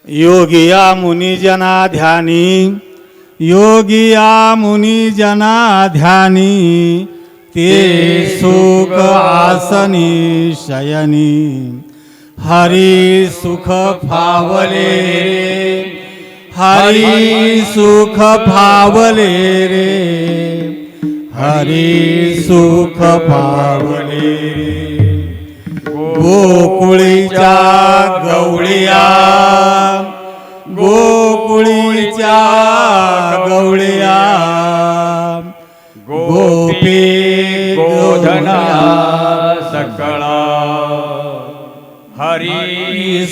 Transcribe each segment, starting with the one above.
योगिया मुनिजना ध्यानी, योगिया मुनिजना ध्यानी, ते सुख आसनी शयनी, हरी सुख फावले रे, हरी सुख फावले रे, हरी सुख फावले रे. गोकुळीच्या गवळिया, गोकुळीच्या गवळिया, गोपी गोधना सकळा, हरी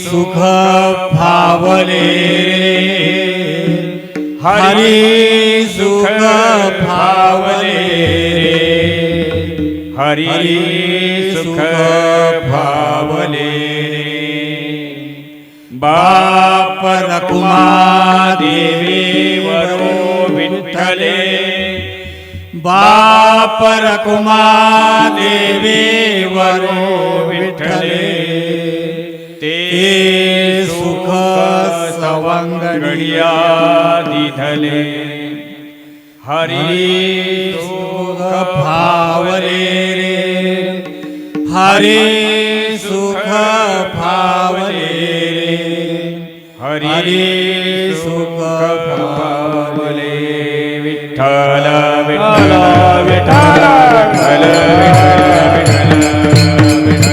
सुख फावले रे, हरी सुख फावले रे, हरी सुख फावले रे. बाप रकुमा देवी वरो विठ्ठले, बाप रकुमा देवी वरो विठ्ठले, ते सुख सवंगडिया दिधले, हरी सुख फावले रे, हरी सुख फावले रे, हरी सुख फावले. विठ्ठल विठ्ठल विठ्ठल विठ्ठल विठ्ठल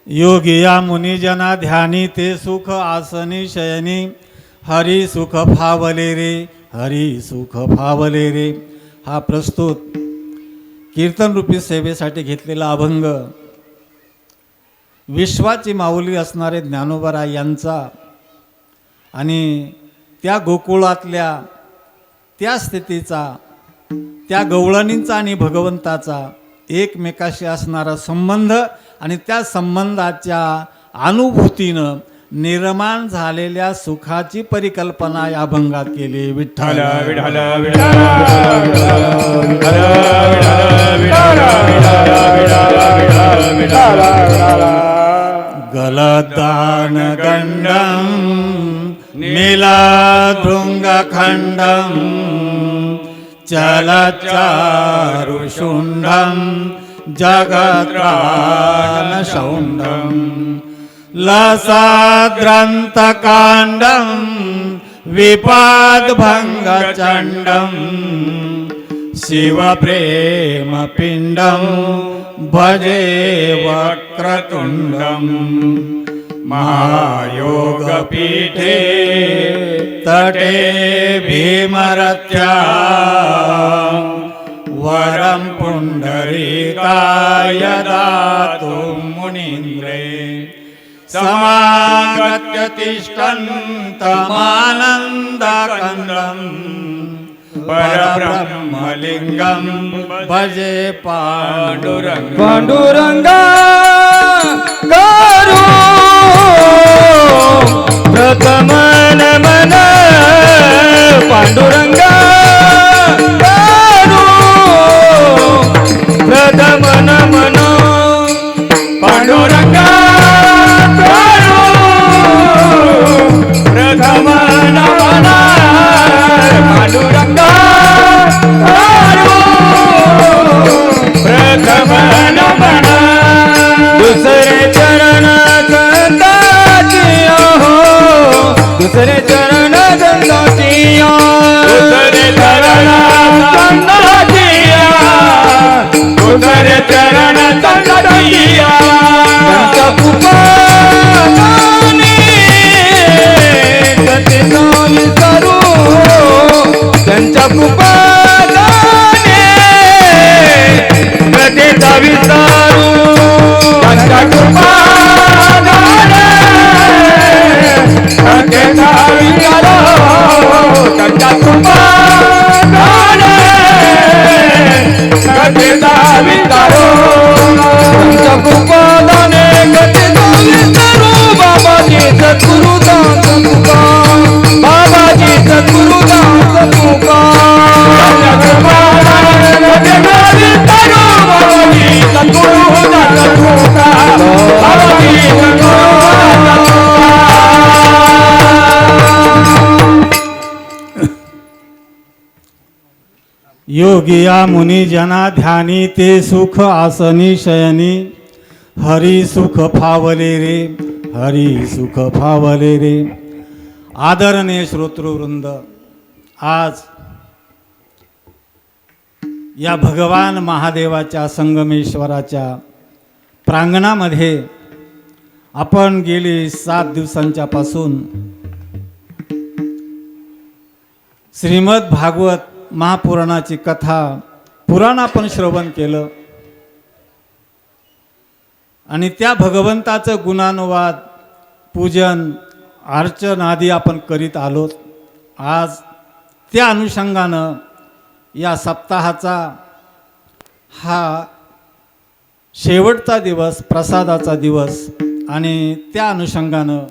योगिया मुनिजना ध्यानी, ते सुख आसनी शयनी, हरी सुख फावले रे, हरी सुख फावले रे. हा प्रस्तुत कीर्तन रूपी सेवेसाठी घेतलेला अभंग विश्वाची माऊली असणारे ज्ञानोबा यांचा आणि त्या गोकुळातल्या त्या स्थितीचा, त्या गवळणींचा आणि भगवंताचा एकमेकाशी असणारा संबंध आणि त्या संबंधाच्या अनुभूतीनं निर्माण झालेल्या सुखाची परिकल्पना या अभंगात केली. विठ्ठल विठ्ठल गलदान गंडम नीलाधृंगखंडम चलचारुशुंडम जगत्राणशौंडम लसाद्रंतकांडम विपादभंगचंडम शिवप्रेमपिंडम भजे वक्रतुंडम महायोगपीठे तटे भीमरत्या वरं पुंडरीकाय दातु मुनीन्द्रे समागत्य तिष्ठन्तमानन्दकन्दम् परब्रह्मलिङ्गं भजे पाण्डुरङ्गं. पांडुरंगा करू प्रथमन मन पांडुरंगा करू प्रथमन मन पांडुरंगा करू प्रथमन मन पांडुरंगा करू प्रथमन मन दुसरे चरण संताची हो दुसरे चरण संताची दुसरे चरण संताची दुसरे चरण संताची संत कृपा योगिया मुनी जना ध्यानी ते सुख आसनी शयनी हरी सुख फावले रे हरी सुख फावले रे. आदरणीय श्रोतृवृंद, आज या भगवान महादेवाच्या संगमेश्वराच्या प्रांगणामध्ये आपण गेली 7 दिवसांच्या पासून श्रीमद भागवत महापुराणाची कथा पुराण आपण श्रवण केलं आणि त्या भगवंताचं गुणानुवाद पूजन अर्चन आदी आपण करीत आलो. आज त्या अनुषंगानं या सप्ताहाचा हा शेवटचा दिवस, प्रसादाचा दिवस, आणि त्या अनुषंगानं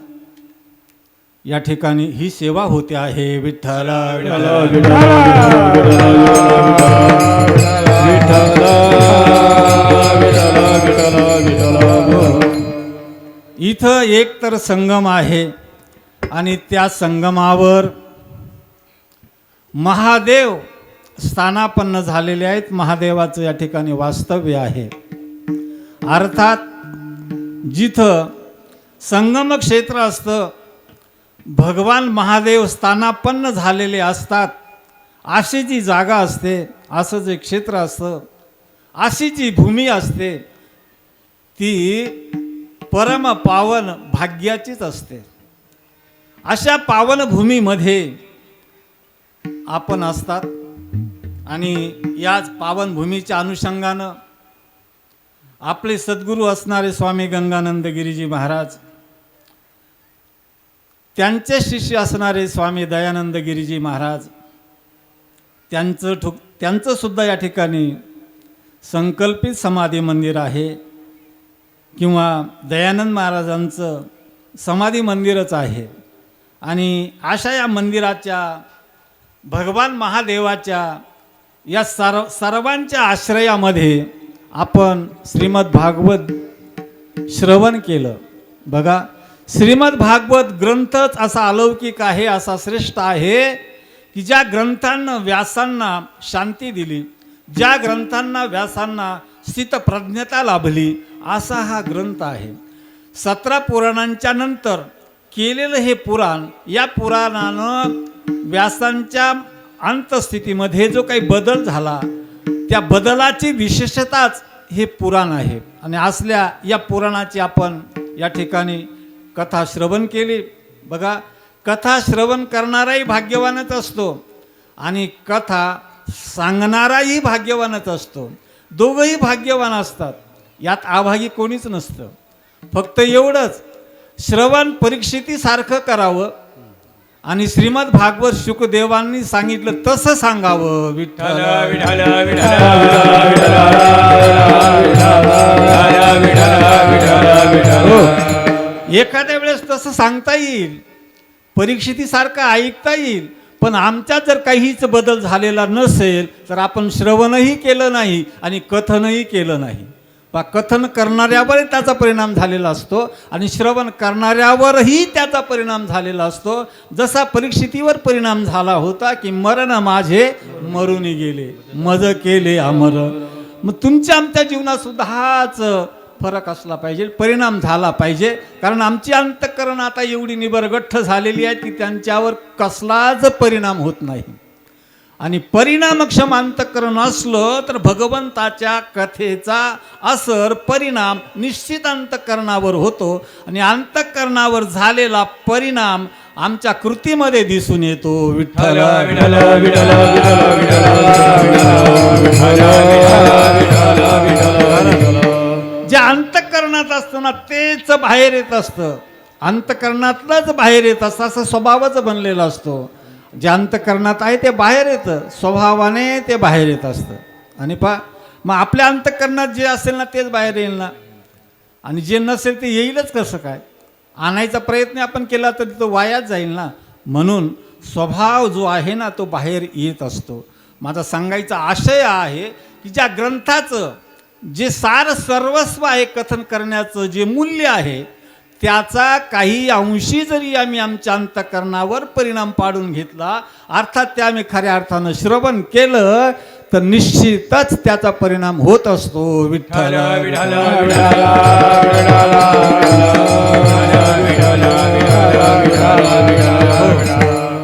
या ठिकाणी ही सेवा होते आहे. विठ्ठल इथं एक तर संगम आहे आणि त्या संगमावर महादेव स्थानापन्न झालेले आहेत. महादेवाचं या ठिकाणी वास्तव्य आहे. अर्थात जिथं संगम क्षेत्र असतं, भगवान महादेव स्थानापन्न झालेले असतात, अशी जी जागा असते, असं जे क्षेत्र असतं, अशी जी भूमी असते, ती परम पावन भाग्याचीच असते. अशा पावन भूमीमध्ये आपण असतात आणि याच पावन भूमीच्या अनुषंगानं आपले सद्गुरू असणारे स्वामी गंगानंद गिरीजी महाराज, त्यांचे शिष्य असणारे स्वामी दयानंद गिरीजी महाराज, त्यांचं सुद्धा या ठिकाणी संकल्पित समाधी मंदिर आहे किंवा दयानंद महाराजांचं समाधी मंदिरच आहे. आणि अशा या मंदिराच्या, भगवान महादेवाच्या या सर्वांच्या आश्रयामध्ये आपण श्रीमद भागवत श्रवण केलं. बघा, श्रीमद भागवत ग्रंथच असा अलौकिक आहे, असा श्रेष्ठ आहे की ज्या ग्रंथांना व्यासांना शांती दिली, ज्या ग्रंथांना व्यासांना स्थितप्रज्ञता लाभली, असा हा ग्रंथ आहे. 17 पुराणांच्या नंतर केलेलं हे पुराण, या पुराणानं व्यासांच्या अंतस्थितीमध्ये जो काही बदल झाला, त्या बदलाची विशेषताच हे पुराण आहे. आणि असल्या या पुराणाची आपण या ठिकाणी कथा श्रवण केली. बघा, कथा श्रवण करणाराही भाग्यवानच असतो आणि कथा सांगणाराही भाग्यवानच असतो. दोघंही भाग्यवान असतात, यात अभागी कोणीच नसतं. फक्त एवढंच, श्रवण परीक्षितीसारखं करावं आणि श्रीमद भागवत शुकदेवांनी सांगितलं तसं सांगावं. विठ्ठल एखाद्या वेळेस तसं सांगता येईल, परीक्षितीसारखं ऐकता येईल, पण आमच्यात जर काहीच बदल झालेला नसेल तर आपण श्रवणही केलं नाही आणि कथनही केलं नाही. बा, कथन करणाऱ्यावर त्याचा परिणाम झालेला असतो आणि श्रवण करणाऱ्यावरही त्याचा परिणाम झालेला असतो. जसा परीक्षितीवर परिणाम झाला होता की मरण माझे मरून गेले, मज केले अमर. मग तुमच्या आमच्या जीवनात सुद्धा हाच फरक असला पाहिजे, परिणाम झाला पाहिजे. कारण आमची अंतःकरण आता एवढी निबरगठ्ठ झालेली आहे की त्यांच्यावर कसलाच परिणाम होत नाही. आणि परिणामक्षम अंतःकरण असलं तर भगवंताच्या कथेचा असर, परिणाम निश्चित अंतःकरणावर होतो आणि अंतःकरणावर झालेला परिणाम आमच्या कृतीमध्ये दिसून येतो. विठ्ठल जे अंतःकरणात असतं ना तेच बाहेर येत असतं, अंतःकरणातलंच बाहेर येत असतं, असा स्वभावच बनलेला असतो. जे अंतःकरणात आहे ते बाहेर येतं, स्वभावाने ते बाहेर येत असतं. आणि मग आपल्या अंतःकरणात जे असेल ना तेच बाहेर येईल ना, आणि जे नसेल ते येईलच कसं काय? आणायचा प्रयत्न आपण केला तर तो वायाच जाईल ना. म्हणून स्वभाव जो आहे ना तो बाहेर येत असतो. माझा सांगायचा आशय आहे की ज्या ग्रंथाचं जे सार सर्वस्व आहे, कथन करण्याचं जे मूल्य आहे, त्याचा काही अंशी जरी आम्ही आमच्या अंतःकरणावर परिणाम पाडून घेतला, अर्थात ते आम्ही खऱ्या अर्थानं श्रवण केलं, तर निश्चितच त्याचा परिणाम होत असतो. विठ्ठल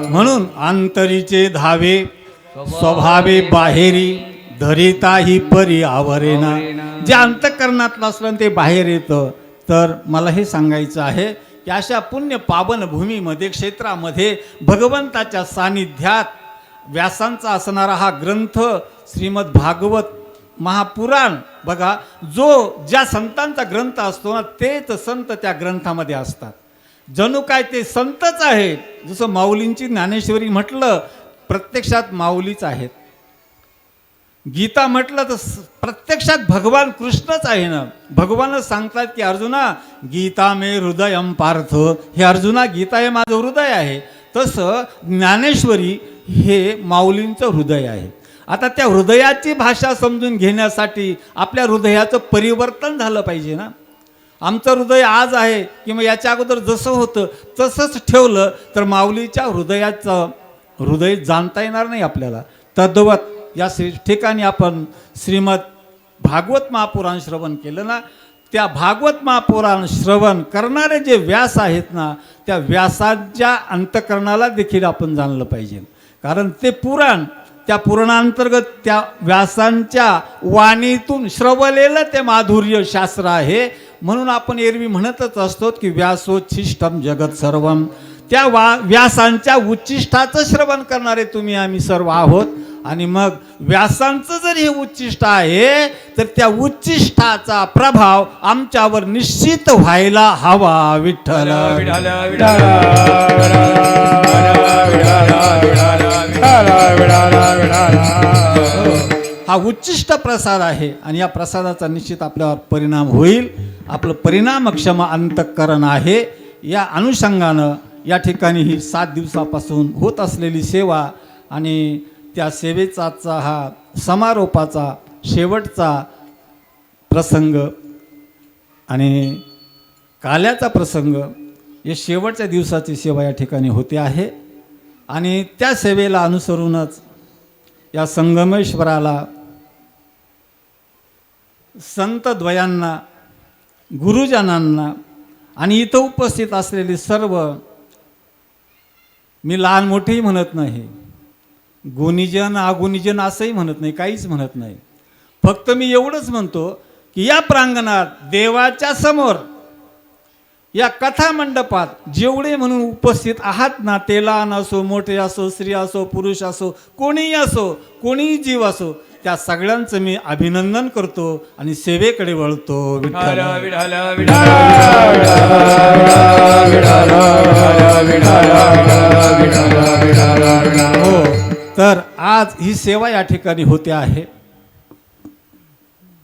म्हणून अंतरीचे धावे स्वभावे बाहेरी धरिताही परी आवरेना. जे अंतःकरणातलं असलं ते बाहेर येतं. तर मला हे सांगायचं आहे की अशा पुण्य पावन भूमीमध्ये क्षेत्रामध्ये भगवंताच्या सानिध्यात व्यासांचा असणारा हा ग्रंथ श्रीमद भागवत महापुराण बघा, जो ज्या संतांचा ग्रंथ असतो ना तेच संत त्या ग्रंथामध्ये असतात. जणू काय ते संतच आहेत. जसं माऊलींची ज्ञानेश्वरी म्हटलं प्रत्यक्षात माऊलीच आहेत. गीता म्हटलं तर प्रत्यक्षात भगवान कृष्णच आहे ना. भगवानच सांगतात की अर्जुना गीता मे हृदयम पार्थ. हे अर्जुना गीता हे माझं हृदय आहे. तसं ज्ञानेश्वरी हे माऊलींचं हृदय आहे. आता त्या हृदयाची भाषा समजून घेण्यासाठी आपल्या हृदयाचं परिवर्तन झालं पाहिजे ना. आमचं हृदय आज आहे किंवा याच्या अगोदर जसं होतं तसंच ठेवलं तर माऊलीच्या हृदयाचं हृदय जाणता येणार नाही आपल्याला. तद्वत या ठिकाणी आपण श्रीमद भागवत महापुराण श्रवण केलं ना, त्या भागवत महापुराण श्रवण करणारे जे व्यास आहेत ना त्या व्यासाच्या अंतःकरणाला देखील आपण जाणलं पाहिजे. कारण ते पुराण त्या पुराणांतर्गत त्या व्यासांच्या वाणीतून श्रवलेलं ते माधुर्य शास्त्र आहे. म्हणून आपण एरवी म्हणतच असतो की व्यासोच्छिष्टम जगत सर्वम. त्या व्यासांच्या उच्चिष्टाचं श्रवण करणारे तुम्ही आम्ही सर्व आहोत. आणि मग व्यासांचं जर हे उच्चिष्ट आहे तर त्या उच्चिष्टाचा प्रभाव आमच्यावर निश्चित व्हायला हवा. विठ्ठल हा उच्चिष्ट प्रसाद आहे आणि या प्रसादाचा निश्चित आपल्यावर परिणाम होईल. आपलं परिणामक्षम अंतःकरण आहे. या अनुषंगानं या ठिकाणी ही 7 दिवसापासून होत असलेली सेवा आणि त्या सेवेचा हा समारोपाचा शेवटचा प्रसंग आणि काल्याचा प्रसंग या शेवटच्या दिवसाची सेवा या ठिकाणी होते आहे. आणि त्या सेवेला अनुसरूनच या संगमेश्वराला संतद्वयांना गुरुजनांना आणि इथं उपस्थित असलेले सर्व, मी लहान मोठेही म्हणत नाही, गुणीजन अगुणीजन असंही म्हणत नाही, काहीच म्हणत नाही. फक्त मी एवढंच म्हणतो की या प्रांगणात देवाच्या समोर या कथा मंडपात जेवढे म्हणून उपस्थित आहात ना, ते लहान असो मोठे असो स्त्री असो पुरुष असो कोणीही असो कोणीही जीव असो त्या सगळ्यांचं मी अभिनंदन करतो आणि सेवेकडे वळतो. विठ्ठल हो. तर आज ही सेवा या ठिकाणी होते आहे.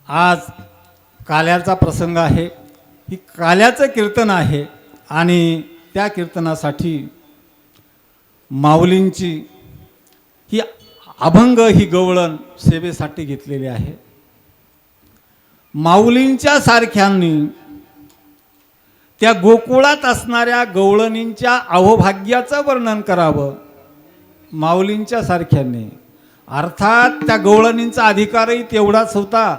आज काल्याचा प्रसंग आहे. ही काल्याचं कीर्तन आहे आणि त्या कीर्तनासाठी माऊलींची ही अभंग ही गवळण सेवेसाठी घेतलेली आहे. माऊलींच्या सारख्यांनी त्या गोकुळात असणाऱ्या गवळणींच्या अहोभाग्याचं वर्णन करावं. माऊलींच्या सारख्यांनी अर्थात त्या गवळणींचा अधिकारही तेवढाच होता.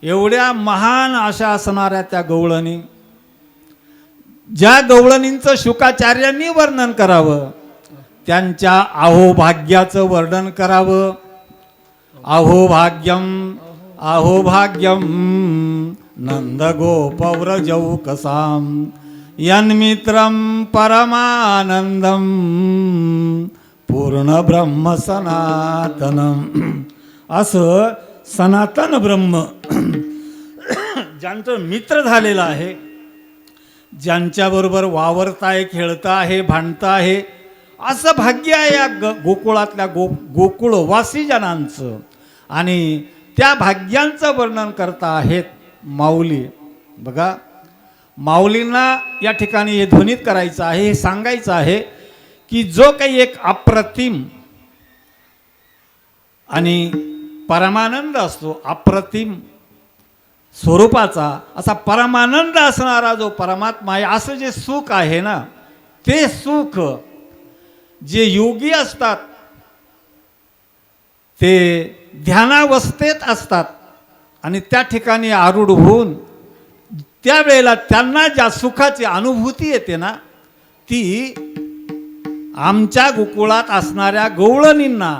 एवढ्या महान अशा असणाऱ्या त्या गवळणी, ज्या गवळणींचं शुकाचार्यांनी वर्णन करावं त्यांच्या अहोभाग्याचं वर्णन करावं. अहोभाग्यम अहोभाग्यम नंदगोपव्रजौकसाम यन्मित्रं परमानंदम पूर्ण ब्रह्म सनातनम. असं सनातन ब्रह्म ज्यांचं मित्र झालेलं आहे, ज्यांच्याबरोबर वावरता आहे, खेळता आहे, भांडता आहे, असं भाग्य आहे या गोकुळातल्या गोकुळवासी जनांचं. आणि त्या भाग्यांचं वर्णन करता आहेत माऊली. बघा, माऊलींना या ठिकाणी हे ध्वनित करायचं आहे, हे सांगायचं आहे की जो काही एक अप्रतिम आणि परमानंद असतो, अप्रतिम स्वरूपाचा असा परमानंद असणारा जो परमात्मा आहे, असं जे सुख आहे ना, ते सुख जे योगी असतात ते ध्यानावस्थेत असतात आणि त्या ठिकाणी आरूढ होऊन त्यावेळेला त्यांना ज्या सुखाची अनुभूती येते ना, ती आमच्या गोकुळात असणाऱ्या गवळणींना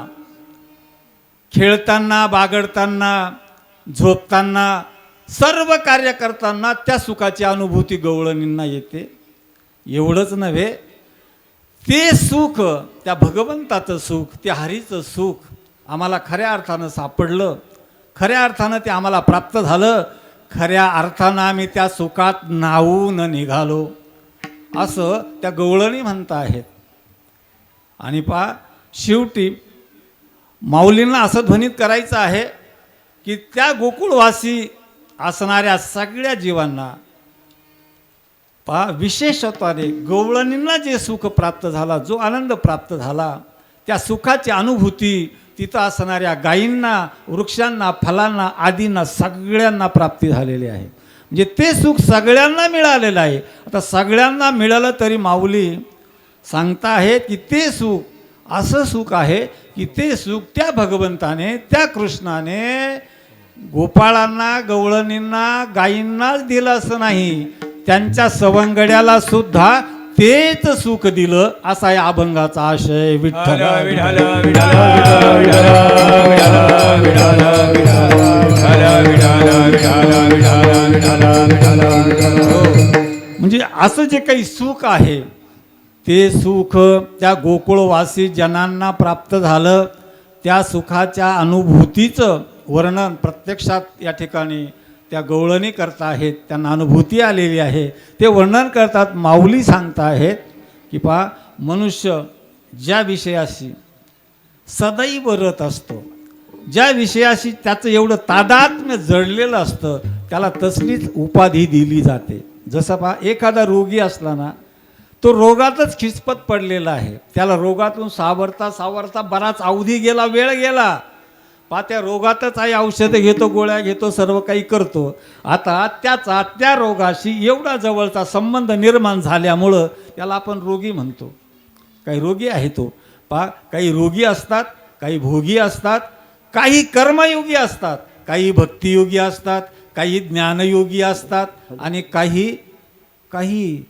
खेळताना, बागडताना, झोपताना, सर्व कार्य करताना त्या सुखाची अनुभूती गवळणींना येते. एवढंच नव्हे, ते सुख, त्या भगवंताचं सुख, त्या हरीचं सुख आम्हाला खऱ्या अर्थानं सापडलं, खऱ्या अर्थानं ते आम्हाला प्राप्त झालं, खऱ्या अर्थानं आम्ही त्या सुखात न्हावून निघालो, असं त्या गवळणी म्हणत आहेत. आणि पहा, शेवटी माऊलींना असं ध्वनित करायचं आहे की त्या गोकुळवासी असणाऱ्या सगळ्या जीवांना पहा, विशेषत्वाने गवळणींना जे सुख प्राप्त झाला, जो आनंद प्राप्त झाला, त्या सुखाची अनुभूती तिथं असणाऱ्या गायींना, वृक्षांना, फलांना, आदींना सगळ्यांना प्राप्ती झालेली आहे. म्हणजे ते सुख सगळ्यांना मिळालेलं आहे. आता सगळ्यांना मिळालं तरी माऊली सांगता आहेत की ते सुख असं सुख आहे की ते सुख त्या भगवंताने, त्या कृष्णाने गोपाळांना, गवळणींना, गायींनाच दिलं असं नाही, त्यांच्या सवंगड्याला सुद्धा तेच सुख दिलं, असा या अभंगाचा आशय. विठ्ठल म्हणजे असं जे काही सुख आहे ते सुख त्या गोकुळवासी जनांना प्राप्त झालं. त्या सुखाच्या अनुभूतीचं वर्णन प्रत्यक्षात या ठिकाणी त्या गवळणी करता आहेत, त्यांना अनुभूती आलेली आहे, ते वर्णन करतात. माऊली सांगता आहेत की पहा, मनुष्य ज्या विषयाशी सदैव रत असतो, ज्या विषयाशी त्याचं एवढं तादात्म्य जडलेलं असतं, त्याला तसलीच उपाधी दिली जाते. जसं पहा, एखादा रोगी असला ना, तो रोगातच खिचपत पडलेला आहे, त्याला रोगातून सावरता सावरता बराच अवधी गेला, वेळ गेला, पहा त्या रोगातच आहे, औषधं घेतो, गोळ्या घेतो, सर्व काही करतो. आता त्याचा त्या रोगाशी एवढा जवळचा संबंध निर्माण झाल्यामुळं त्याला आपण रोगी म्हणतो. काही रोगी आहे तो. पहा, काही रोगी असतात, काही भोगी असतात, काही कर्मयोगी असतात, काही भक्तियोगी असतात, काही ज्ञानयोगी असतात आणि काही काही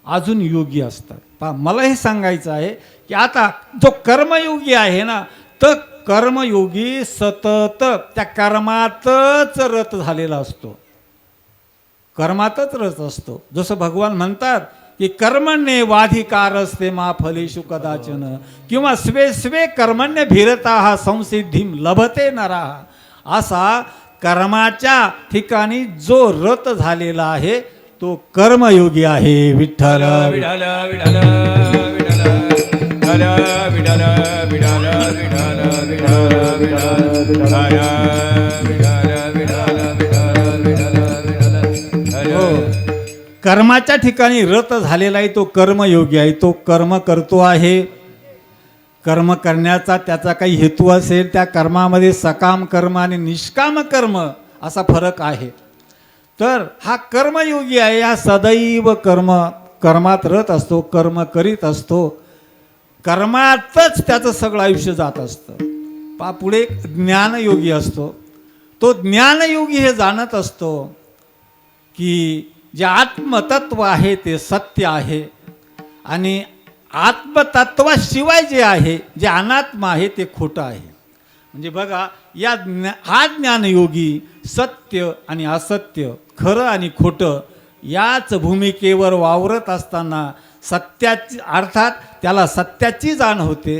अजून योगी असतात. पहा, मला हे सांगायचं आहे की आता जो कर्मयोगी आहे ना, तर कर्मयोगी सतत त्या कर्मातच रत झालेला असतो, कर्मातच रत असतो. जसं भगवान म्हणतात की कर्मण्ये वाधिकारस्ते मा फलेषु कदाचन, किंवा स्वे स्वे कर्मण्य भिरता संसिद्धिम लभते नराः. असा कर्माच्या ठिकाणी जो रत झालेला आहे तो कर्मयोगी आहे. विठ्ठल विठ्ठल विठ्ठल विठ्ठल विठ्ठल विठ्ठल कर्माच्या ठिकाणी रत झालेला आहे तो कर्मयोगी आहे. तो कर्म करतो आहे, कर्म करण्याचा त्याचा काही हेतू असेल, त्या कर्मामध्ये सकाम कर्म आणि निष्काम कर्म असा फरक आहे. तर हा कर्मयोगी आहे, हा सदैव कर्मात रत असतो, कर्म करीत असतो, कर्मातच त्याचं सगळं आयुष्य जात असतं. पुढे एक ज्ञानयोगी असतो. तो ज्ञानयोगी हे जाणत असतो की जे आत्मतत्व आहे ते सत्य आहे आणि आत्मतत्वाशिवाय जे आहे, जे अनात्म आहे ते खोटं आहे. म्हणजे बघा, हा ज्ञानयोगी सत्य आणि असत्य, खरं आणि खोटं याच भूमिकेवर वावरत असताना सत्याची, अर्थात त्याला सत्याची जाण होते,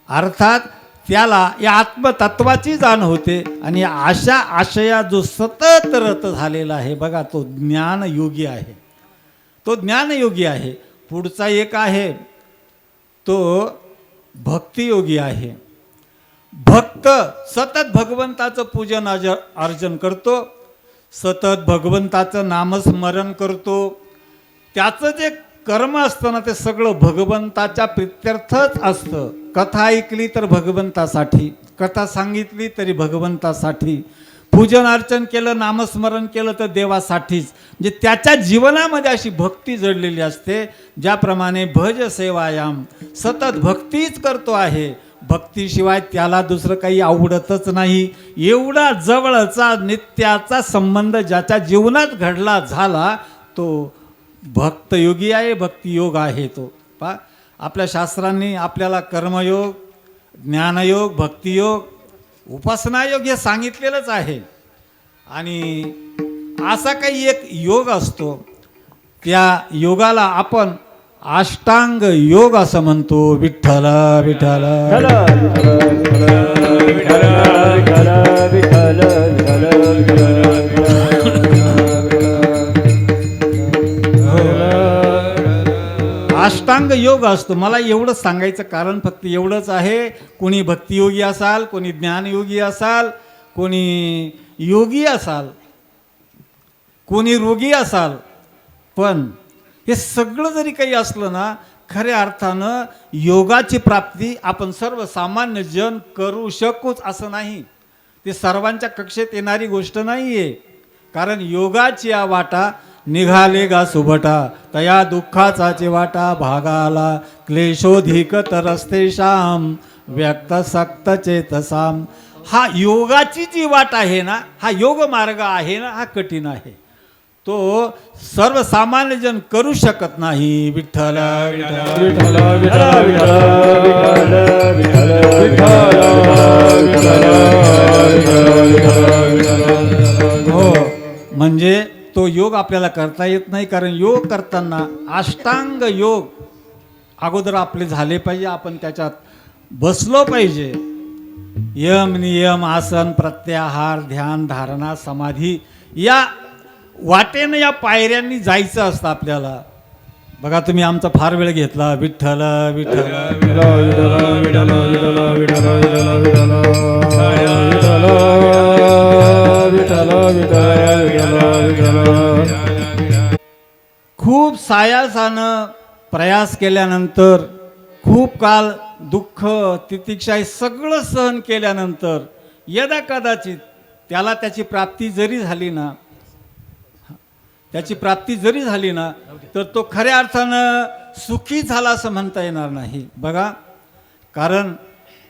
अर्थात त्याला या आत्मतत्वाची जाण होते आणि अशा आशया जो सतत रत झालेला आहे बघा, तो ज्ञानयोगी आहे. तो ज्ञानयोगी आहे. पुढचा एक आहे तो भक्तियोगी आहे. भक्त सतत भगवंताचं पूजन अर्चन करतो, सतत भगवंताचं नामस्मरण करतो, त्याचं जे कर्म असतं ना ते सगळं भगवंताच्या प्रित्यर्थच असतं. कथा ऐकली तर भगवंतासाठी, कथा सांगितली तरी भगवंतासाठी, पूजन अर्चन केलं, नामस्मरण केलं तर देवासाठीच. म्हणजे त्याच्या जीवनामध्ये अशी भक्ती जडलेली असते. ज्याप्रमाणे भज सेवायाम, सतत भक्तीच करतो आहे, भक्तीशिवाय त्याला दुसरं काही आवडतच नाही. एवढा जवळचा नित्याचा संबंध ज्याच्या जीवनात घडला झाला तो भक्तयोगी आहे, भक्तियोग आहे. तो पा आपल्या शास्त्रांनी आपल्याला कर्मयोग, ज्ञानयोग, भक्तियोग, उपासनायोग हे सांगितलेलंच आहे. आणि असा काही एक योग असतो, त्या योगाला आपण अष्टांग योग असं म्हणतो. विठ्ठल विठ्ठल अष्टांग योग असतो. मला एवढं सांगायचं कारण फक्त एवढंच आहे, कोणी भक्तियोगी असाल, कोणी ज्ञानयोगी असाल, कोणी योगी असाल, कोणी रोगी असाल, पण हे सगळं जरी काही असलं ना, खऱ्या अर्थानं योगाची प्राप्ती आपण सर्वसामान्य जन करू शकूच असं नाही. ते सर्वांच्या कक्षेत येणारी गोष्ट नाही आहे. कारण योगाची या वाटा निघाले गा सुभटा, तया दुःखाचा वाटा भागाला, क्लेशोधिक तरस्ते शाम व्यक्त सक्त चेतसाम. हा योगाची जी वाट आहे ना, हा योग मार्ग आहे ना, हा कठीण आहे. तो सर्वसामान्य जन करू शकत नाही. विठ्ठल हो, म्हणजे तो योग आपल्याला करता येत नाही. कारण योग करताना अष्टांग योग अगोदर आपले झाले पाहिजे, आपण त्याच्यात बसलो पाहिजे. यम नियम आसन प्रत्याहार ध्यान धारणा समाधी या वाटेनं या पायऱ्यांनी जायचं असतं आपल्याला. बघा तुम्ही आमचा फार वेळ घेतला. विठ्ठल विठ्ठल खूप सायासानं प्रयास केल्यानंतर, खूप काळ दुःख तितिक्षा हे सगळं सहन केल्यानंतर यदा कदाचित त्याला त्याची प्राप्ती जरी झाली ना, तर तो खऱ्या अर्थानं सुखी झाला असं म्हणता येणार नाही. बघा, कारण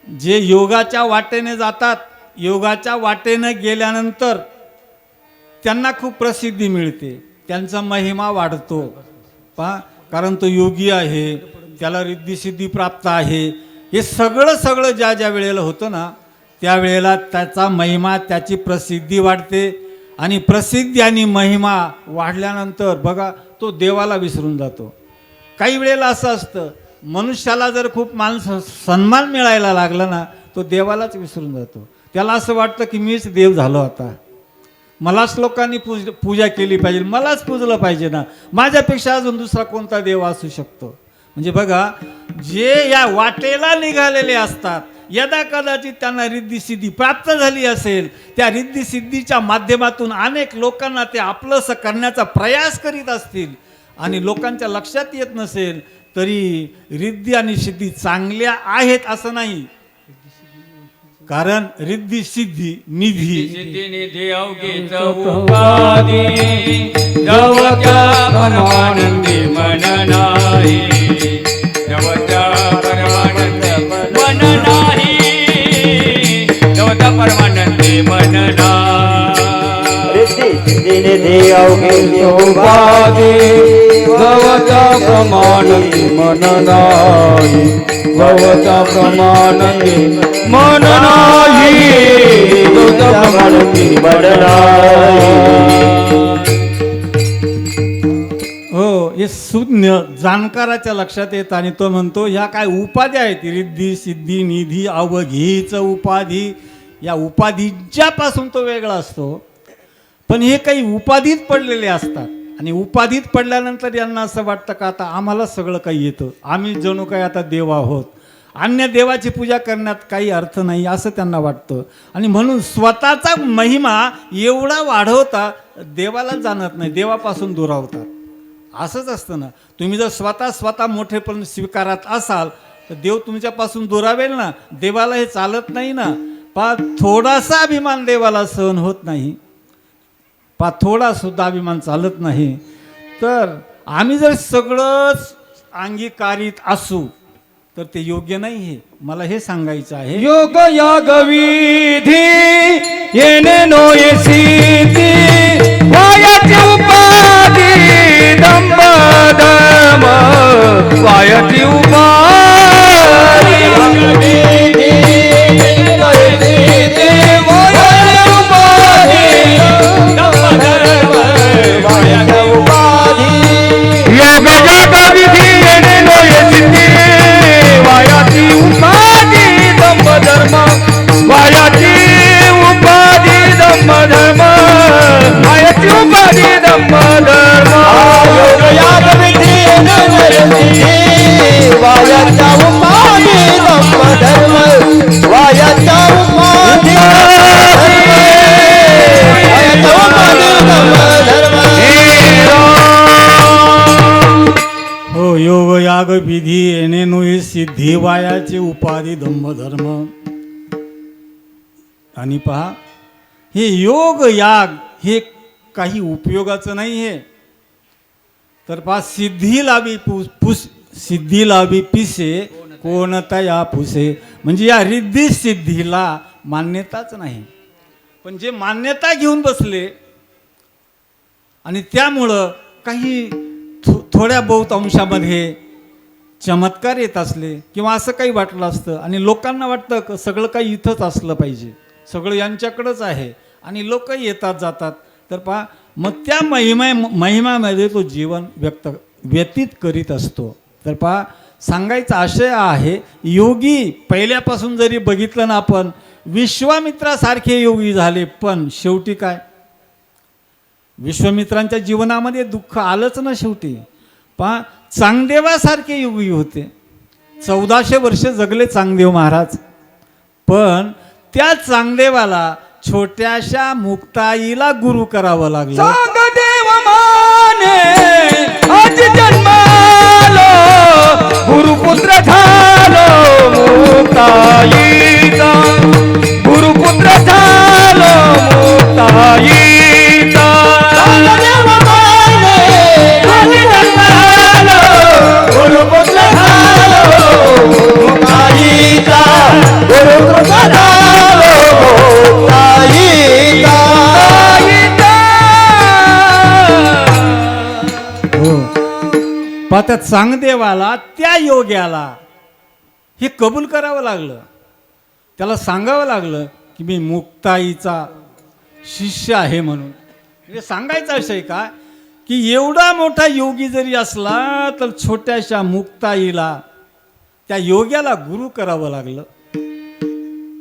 जे योगाच्या वाटेने जातात, योगाच्या वाटेने गेल्यानंतर त्यांना खूप प्रसिद्धी मिळते, त्यांचा महिमा वाढतो. कारण तो योगी आहे, त्याला रिद्धिसिद्धी प्राप्त आहे. हे सगळं ज्या वेळेला होतं ना, त्यावेळेला त्याचा महिमा, त्याची प्रसिद्धी वाढते. आणि प्रसिद्धी आणि महिमा वाढल्यानंतर बघा तो देवाला विसरून जातो. काही वेळेला असं असतं, मनुष्याला जर खूप सन्मान मिळायला लागला ना, तो देवालाच विसरून जातो. त्याला असं वाटतं की मीच देव झालो, आता मलाच लोकांनी पूजा केली पाहिजे, मलाच पूजलं पाहिजे ना, माझ्यापेक्षा अजून दुसरा कोणता देव असू शकतो. म्हणजे बघा, जे या वाटेला निघालेले असतात, यदा कदाचित त्यांना रिद्धिसिद्धी प्राप्त झाली असेल, त्या रिद्धिसिद्धीच्या माध्यमातून अनेक लोकांना ते आपलंसं करण्याचा प्रयास करीत असतील आणि लोकांच्या लक्षात येत नसेल तरी रिद्धी आणि सिद्धी चांगल्या आहेत असं नाही. कारण रिद्धी सिद्धी निधी सिद्धी निधी अवघीच उपाधी, जवच्या परमानंदी मन नाही, जवच्या परमानंदी मन नाही, जवच्या परमानंदी मन नाही. सिद्धी निधी अवघीच उपाधी, जवच्या परमानंदी मन नाही, जवच्या परमानंदी मन नाही, जवच्या परमानंदी मन नाही. हो, हे शून्य जाणकाराच्या लक्षात येत. आणि तो म्हणतो ह्या काय उपाधी आहेत, रिद्धी सिद्धी निधी अवघीच उपाधी. या उपाधीच्यापासून तो वेगळा असतो, पण हे काही उपाधीत पडलेले असतात. आणि उपाधीत पडल्यानंतर यांना असं वाटतं का आता आम्हाला सगळं काही येतं, आम्ही जणू काही आता देव आहोत, अन्य देवाची पूजा करण्यात काही अर्थ नाही असं त्यांना वाटतं. आणि म्हणून स्वतःचा महिमा एवढा वाढवता देवाला जाणत नाही, देवापासून दुरावतात. असंच असतं ना, तुम्ही जर स्वतः मोठेपण स्वीकारत असाल तर देव तुमच्यापासून दुरावेल ना. देवाला हे चालत नाही ना. थोडासा अभिमान देवाला सहन होत नाही, थोडा सुद्धा अभिमान चालत नाही. तर आम्ही जर सगळंच अंगीकारित असू तर ते योग्य नाही आहे. मला हे सांगायचं आहे. योग याग विधी येणे नोये सिद्धी वायाची उपाधी दंभ धर्म वायाची उपाधी योग याग विधी येणे नोये सिद्धी वायाची उपाधी दंभ धर्म वायाची उपाधी दंभ धर्म वायाची उपाधी दंभ धर्म योग याग विधी वायाच्या उपाधी दंभ धर्म वायाच्या उपाधी हो योग याग विधी येणे नोये सिद्धी वायाचे उपाधी दंभ धर्म. आणि पहा हे योग याग हे काही उपयोगाचं नाही आहे. तर पहा सिद्धी लावी सिद्धी लावी पिसे कोणतया पुसे, म्हणजे या रिद्धी सिद्धीला मान्यताच नाही. पण जे मान्यता घेऊन बसले आणि त्यामुळं काही थोड्या बहुत अंशामध्ये चमत्कार येत असले किंवा असं काही वाटलं असतं आणि लोकांना वाटतं की सगळं काही इथंच असलं पाहिजे, सगळं यांच्याकडंच आहे आणि लोकही येतात जातात. तर पहा मग त्या महिमामध्ये तो जीवन व्यतीत करीत असतो. तर पहा सांगायचा आशय आहे, योगी पहिल्यापासून जरी बघितलं ना आपण, विश्वामित्रासारखे योगी झाले, पण शेवटी काय, विश्वामित्रांच्या जीवनामध्ये दुःख आलंच ना शेवटी. पहा चांगदेवासारखे योगी होते, 1400 वर्ष जगले चांगदेव महाराज. पण त्या चांगदेवाला छोट्याशा मुक्ताईला गुरु करावं लागलं. चांगदेव माने आज जन्मालो गुरुपुत्र झालो मुक्ताईचा, गुरुपुत्र झालो मुक्ताईचा. चांगदेव माने आज जन्मालो गुरुपुत्र झालो मुक्ताईचा, गुरुपुत्र झालो मुक्ताईचा. पहा त्या चांगदेवाला, त्या योग्याला हे कबूल करावं लागलं. त्याला सांगावं लागलं की मी मुक्ताईचा शिष्य आहे म्हणून. म्हणजे सांगायचं विषय काय की एवढा मोठा योगी जरी असला तर छोट्याशा मुक्ताईला, त्या योग्याला गुरु करावं लागलं.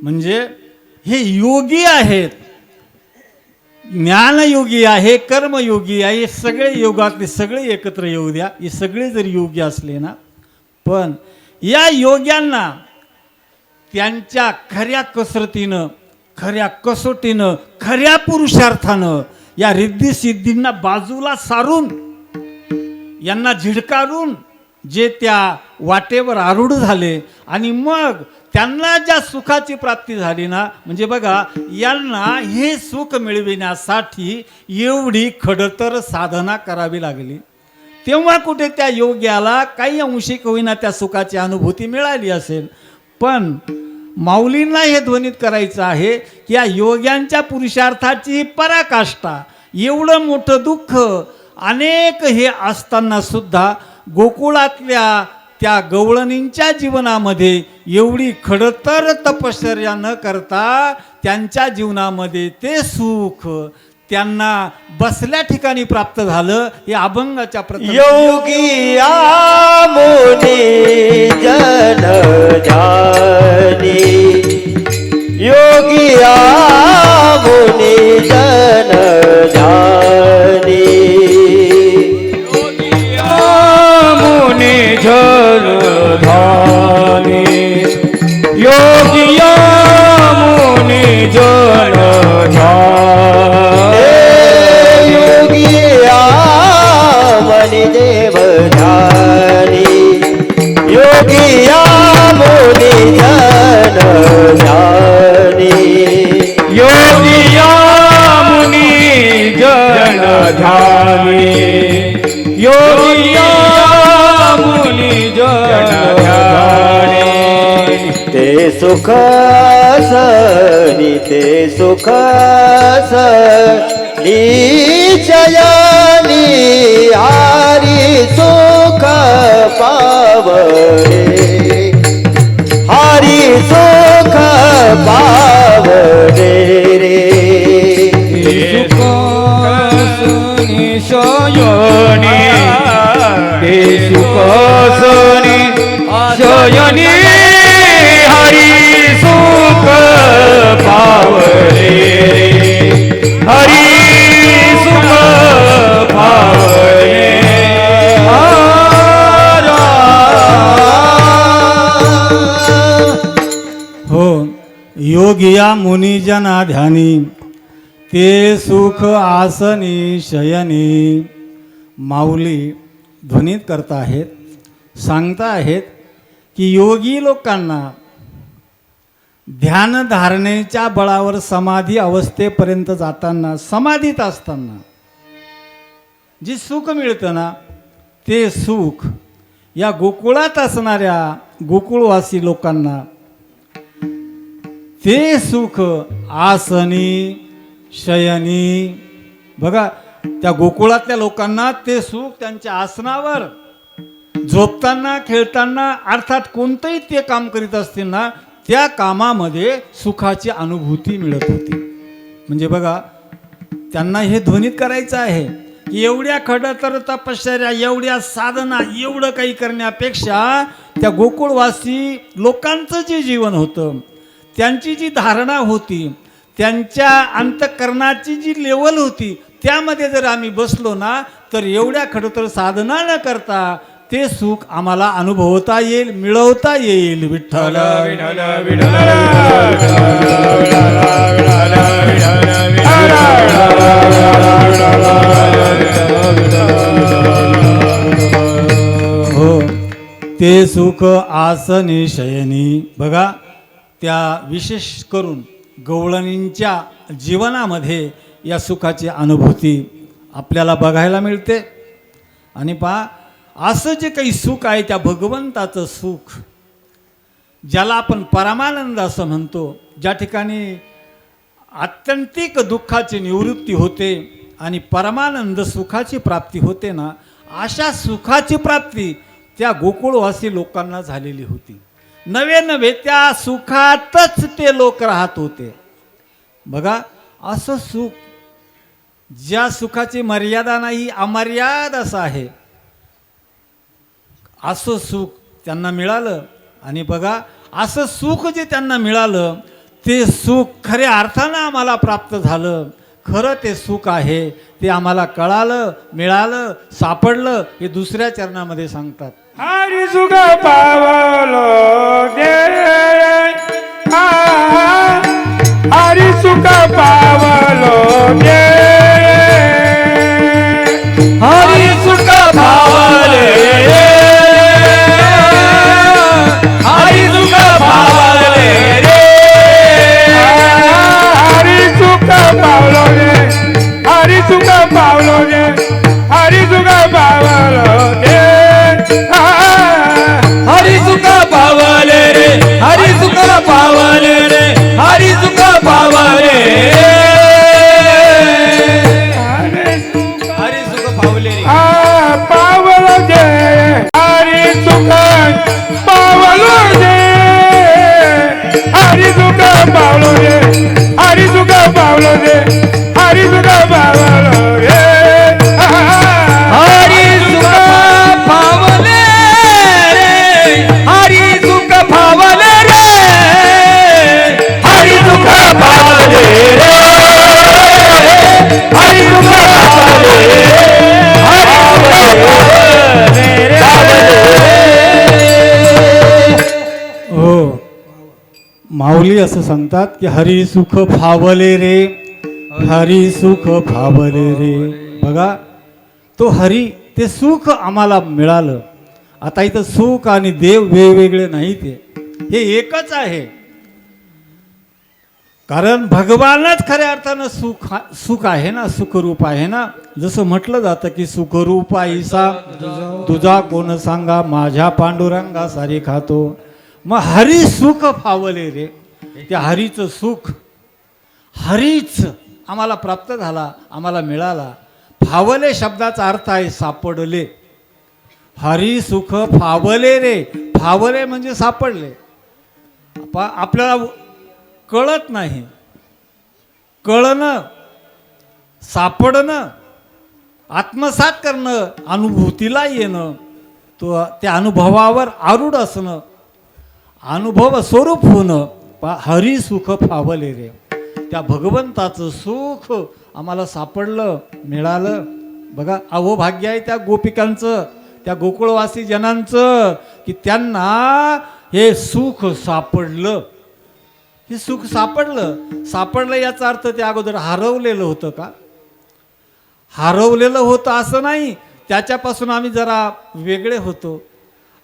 म्हणजे हे योगी आहेत, ज्ञानयोगी आहे, कर्मयोगी आहे, हे सगळे योगातले सगळे एकत्र येऊ द्या. हे सगळे जरी योगी असले ना, पण या योग्यांना त्यांच्या खऱ्या कसरतीनं, खऱ्या कसोटीनं, खऱ्या पुरुषार्थानं या रिद्धी सिद्धींना बाजूला सारून, यांना झिडकारून जे त्या वाटेवर आरूढ झाले आणि मग त्यांना ज्या सुखाची प्राप्ती झाली ना, म्हणजे बघा यांना हे सुख मिळविण्यासाठी एवढी खडतर साधना करावी लागली. तेव्हा कुठे त्या योग्याला काही अंशिक होईना त्या सुखाची अनुभूती मिळाली असेल. पण माऊलींना हे ध्वनित करायचं आहे की या योग्यांच्या पुरुषार्थाची पराकाष्ठा, एवढं मोठं दुःख अनेक हे असताना सुद्धा गोकुळातल्या त्या गवळणींच्या जीवनामध्ये एवढी खडतर तपश्चर्या न करता त्यांच्या जीवनामध्ये ते सुख त्यांना बसल्या ठिकाणी प्राप्त झालं. हे अभंगाच्या योगी आमोने जन जानी, योगी आमोने जन जानी, योगी आमोने जन जानी, योगी आमोने जन जानी, योगी आमोने देव जानी, योगी आमोने जन जानी, योगी आमोने जन जानी, योगी आमोने जन जानी. सुख सनी ते सुख सनी शयनी हरी सुख पावले हरी सुख पावले रे सुख सुनी शयनी ते सुख सुनी शयनी हरी सुख पावले हरी सुख पावले हो योगिया मुनिजना ध्यानी ते सुख आसनी शयनी. माऊली ध्वनित करता आहेत, सांगता आहेत की योगी लोकांना ध्यानधारणेच्या बळावर समाधी अवस्थेपर्यंत जाताना, समाधीत असताना जे सुख मिळतं ना, ते सुख या गोकुळात असणाऱ्या गोकुळवासी लोकांना ते सुख आसनी शयनी. बघा, त्या गोकुळातल्या लोकांना ते सुख त्यांच्या आसनावर झोपताना, खेळताना, अर्थात कोणतंही ते काम करीत असतील ना, त्या कामामध्ये सुखाची अनुभूती मिळत होती. म्हणजे बघा, त्यांना हे ध्वनित करायचं आहे की एवढ्या खडतर तपश्चर्या, एवढ्या साधना, एवढं काही करण्यापेक्षा त्या गोकुळवासी लोकांचं जे जीवन होतं, त्यांची जी धारणा होती, त्यांच्या अंतःकरणाची जी लेवल होती, त्यामध्ये जर आम्ही बसलो ना, तर एवढ्या खडतर साधना न करता ते सुख आम्हाला अनुभवता येईल, मिळवता येईल. विठ्ठल विठ्ठल विठ्ठल हो, ते सुख आसनी शयनी. बघा, त्या विशेष करून गवळणींच्या जीवनामध्ये या सुखाची अनुभूती आपल्याला बघायला मिळते. आणि पहा, असं जे काही सुख आहे, त्या भगवंताचं सुख, ज्याला आपण परमानंद असं म्हणतो, ज्या ठिकाणी आत्यंतिक दुःखाची निवृत्ती होते आणि परमानंद सुखाची प्राप्ती होते ना, अशा सुखाची प्राप्ती त्या गोकुळवासी लोकांना झालेली होती. नवे नवे त्या सुखातच ते लोक राहत होते. बघा, असं सुख, ज्या सुखाची मर्यादा नाही, अमर्याद असं आहे, असं सुख त्यांना मिळालं. आणि बघा, असं सुख जे त्यांना मिळालं, ते सुख खऱ्या अर्थानं आम्हाला प्राप्त झालं. खरं ते सुख आहे ते आम्हाला कळालं, मिळालं, सापडलं, हे दुसऱ्या चरणामध्ये सांगतात. हरी सुख पावलो दे, हरी सुख पावलो दे, हरी सुख पावले, हरी सुख पावले रे, हरी सुख पावलो दे, हरी सुख पावलो दे, हरी सुख पावलो दे, हरी सुख पावले रे, हरी सुख पावले रे, हरी सुख पावले, हरी सुख पावले रे, पावलो दे, हरी सुख पावलो दे, हरी सुख पावलो दे, हरी सुख पावलो दे, हरी सुख पावलो रे, हरी सुख पावले रे, हरी सुख पावले रे, हरी सुख पावले रे, हरी सुख पावले रे, हो, माऊली असं सांगतात की हरी सुख फावले रे, हरी सुख फावले रे. बघा, तो हरी, ते सुख आम्हाला मिळालं. आता इथं सुख आणि देव वेगवेगळे नाही, हे एकच आहे. कारण भगवानच खऱ्या अर्थानं सुख आहे ना, सुखरूप आहे ना. जसं म्हटलं जातं की सुखरूप आईसा तुझा कोण सांगा, माझ्या पांडुरंगा सारी खातो. मग हरी सुख फावले रे, त्या हरीचं सुख, हरीच आम्हाला प्राप्त झाला, आम्हाला मिळाला. फावले शब्दाचा अर्थ आहे सापडले. हरी सुख फावले रे, फावले म्हणजे सापडले. आपल्याला कळत नाही, कळणं, सापडणं, आत्मसात करणं, अनुभूतीला येणं, तो त्या अनुभवावर आरूढ असणं, अनुभव स्वरूप होणं. हरी सुख फावले रे, त्या भगवंताचं सुख आम्हाला सापडलं, मिळालं. बघा अहो भाग्य आहे त्या गोपिकांचं, त्या गोकुळवासी जनांचं, की त्यांना हे सुख सापडलं. हे सुख सापडलं. सापडलं याचा अर्थ ते अगोदर हरवलेलं होतं का? हरवलेलं होतं असं नाही. त्याच्यापासून आम्ही जरा वेगळे होतो.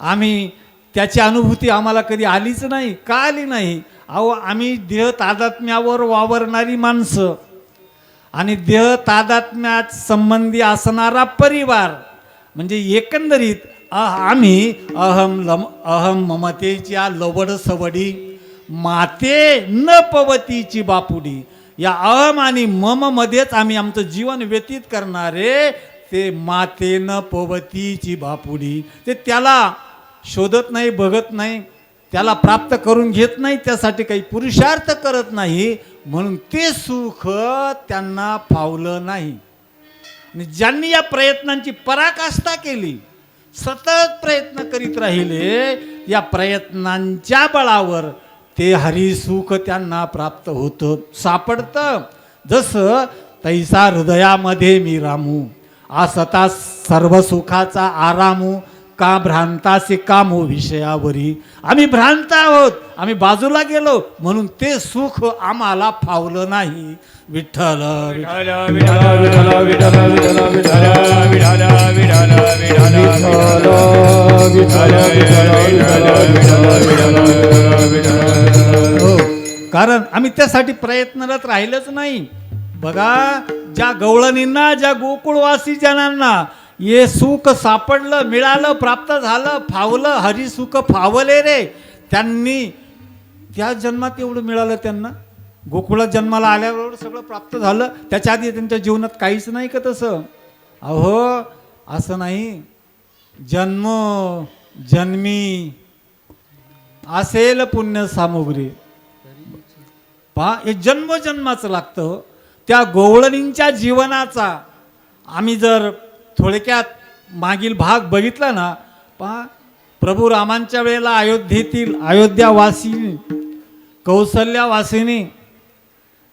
आम्ही त्याची अनुभूती आम्हाला कधी आलीच नाही. का आली नाही? अहो आम्ही देह तादात्म्यावर वावरणारी माणसं आणि देह तादात्म्यात संबंधी असणारा परिवार, म्हणजे एकंदरीत आम्ही अहम ममतेच्या लवड सवडी, माते न पवतीची बापुडी, या अहम आणि मम मध्येच आम्ही आमचं जीवन व्यतीत करणारे ते माते न पवतीची बापुडी. ते त्याला शोधत नाही, बघत नाही, त्याला प्राप्त करून घेत नाही, त्यासाठी काही पुरुषार्थ करत नाही, म्हणून ते सुख त्यांना फावलं नाही. आणि ज्यांनी या प्रयत्नांची पराकाष्ठा केली, सतत प्रयत्न करीत राहिले, या प्रयत्नांच्या बळावर ते हरिसुख त्यांना प्राप्त होतं, सापडतं. जसं तैसा हृदयामध्ये मी रामू, आसता सर्व सुखाचा आरामू, का भ्रांतासे कामो विषयावरी. आम्ही भ्रांत आहोत, आम्ही बाजूला गेलो, म्हणून ते सुख आम्हाला फावलं नाही. विठ्ठल हो, कारण आम्ही त्यासाठी प्रयत्नरत राहिलंच नाही. बघा ज्या गवळणींना, ज्या गोकुळवासी जनांना हे सुख सापडलं, मिळालं, प्राप्त झालं, फावलं, हरिसुख फावले रे, त्यांनी त्या जन्मात एवढं मिळालं. त्यांना गोकुळात जन्माला आल्यावर सगळं प्राप्त झालं. त्याच्या आधी त्यांच्या जीवनात काहीच नाही का तसं? अहो असं नाही. जन्म जन्मी असेल पुण्य सामुग्री, पहा हे जन्मजन्माचं लागतं. त्या गोवळणींच्या जीवनाचा आम्ही जर थोडक्यात मागील भाग बघितला ना, पहा प्रभू रामांच्या वेळेला अयोध्येतील अयोध्यावासी कौसल्यावासिनी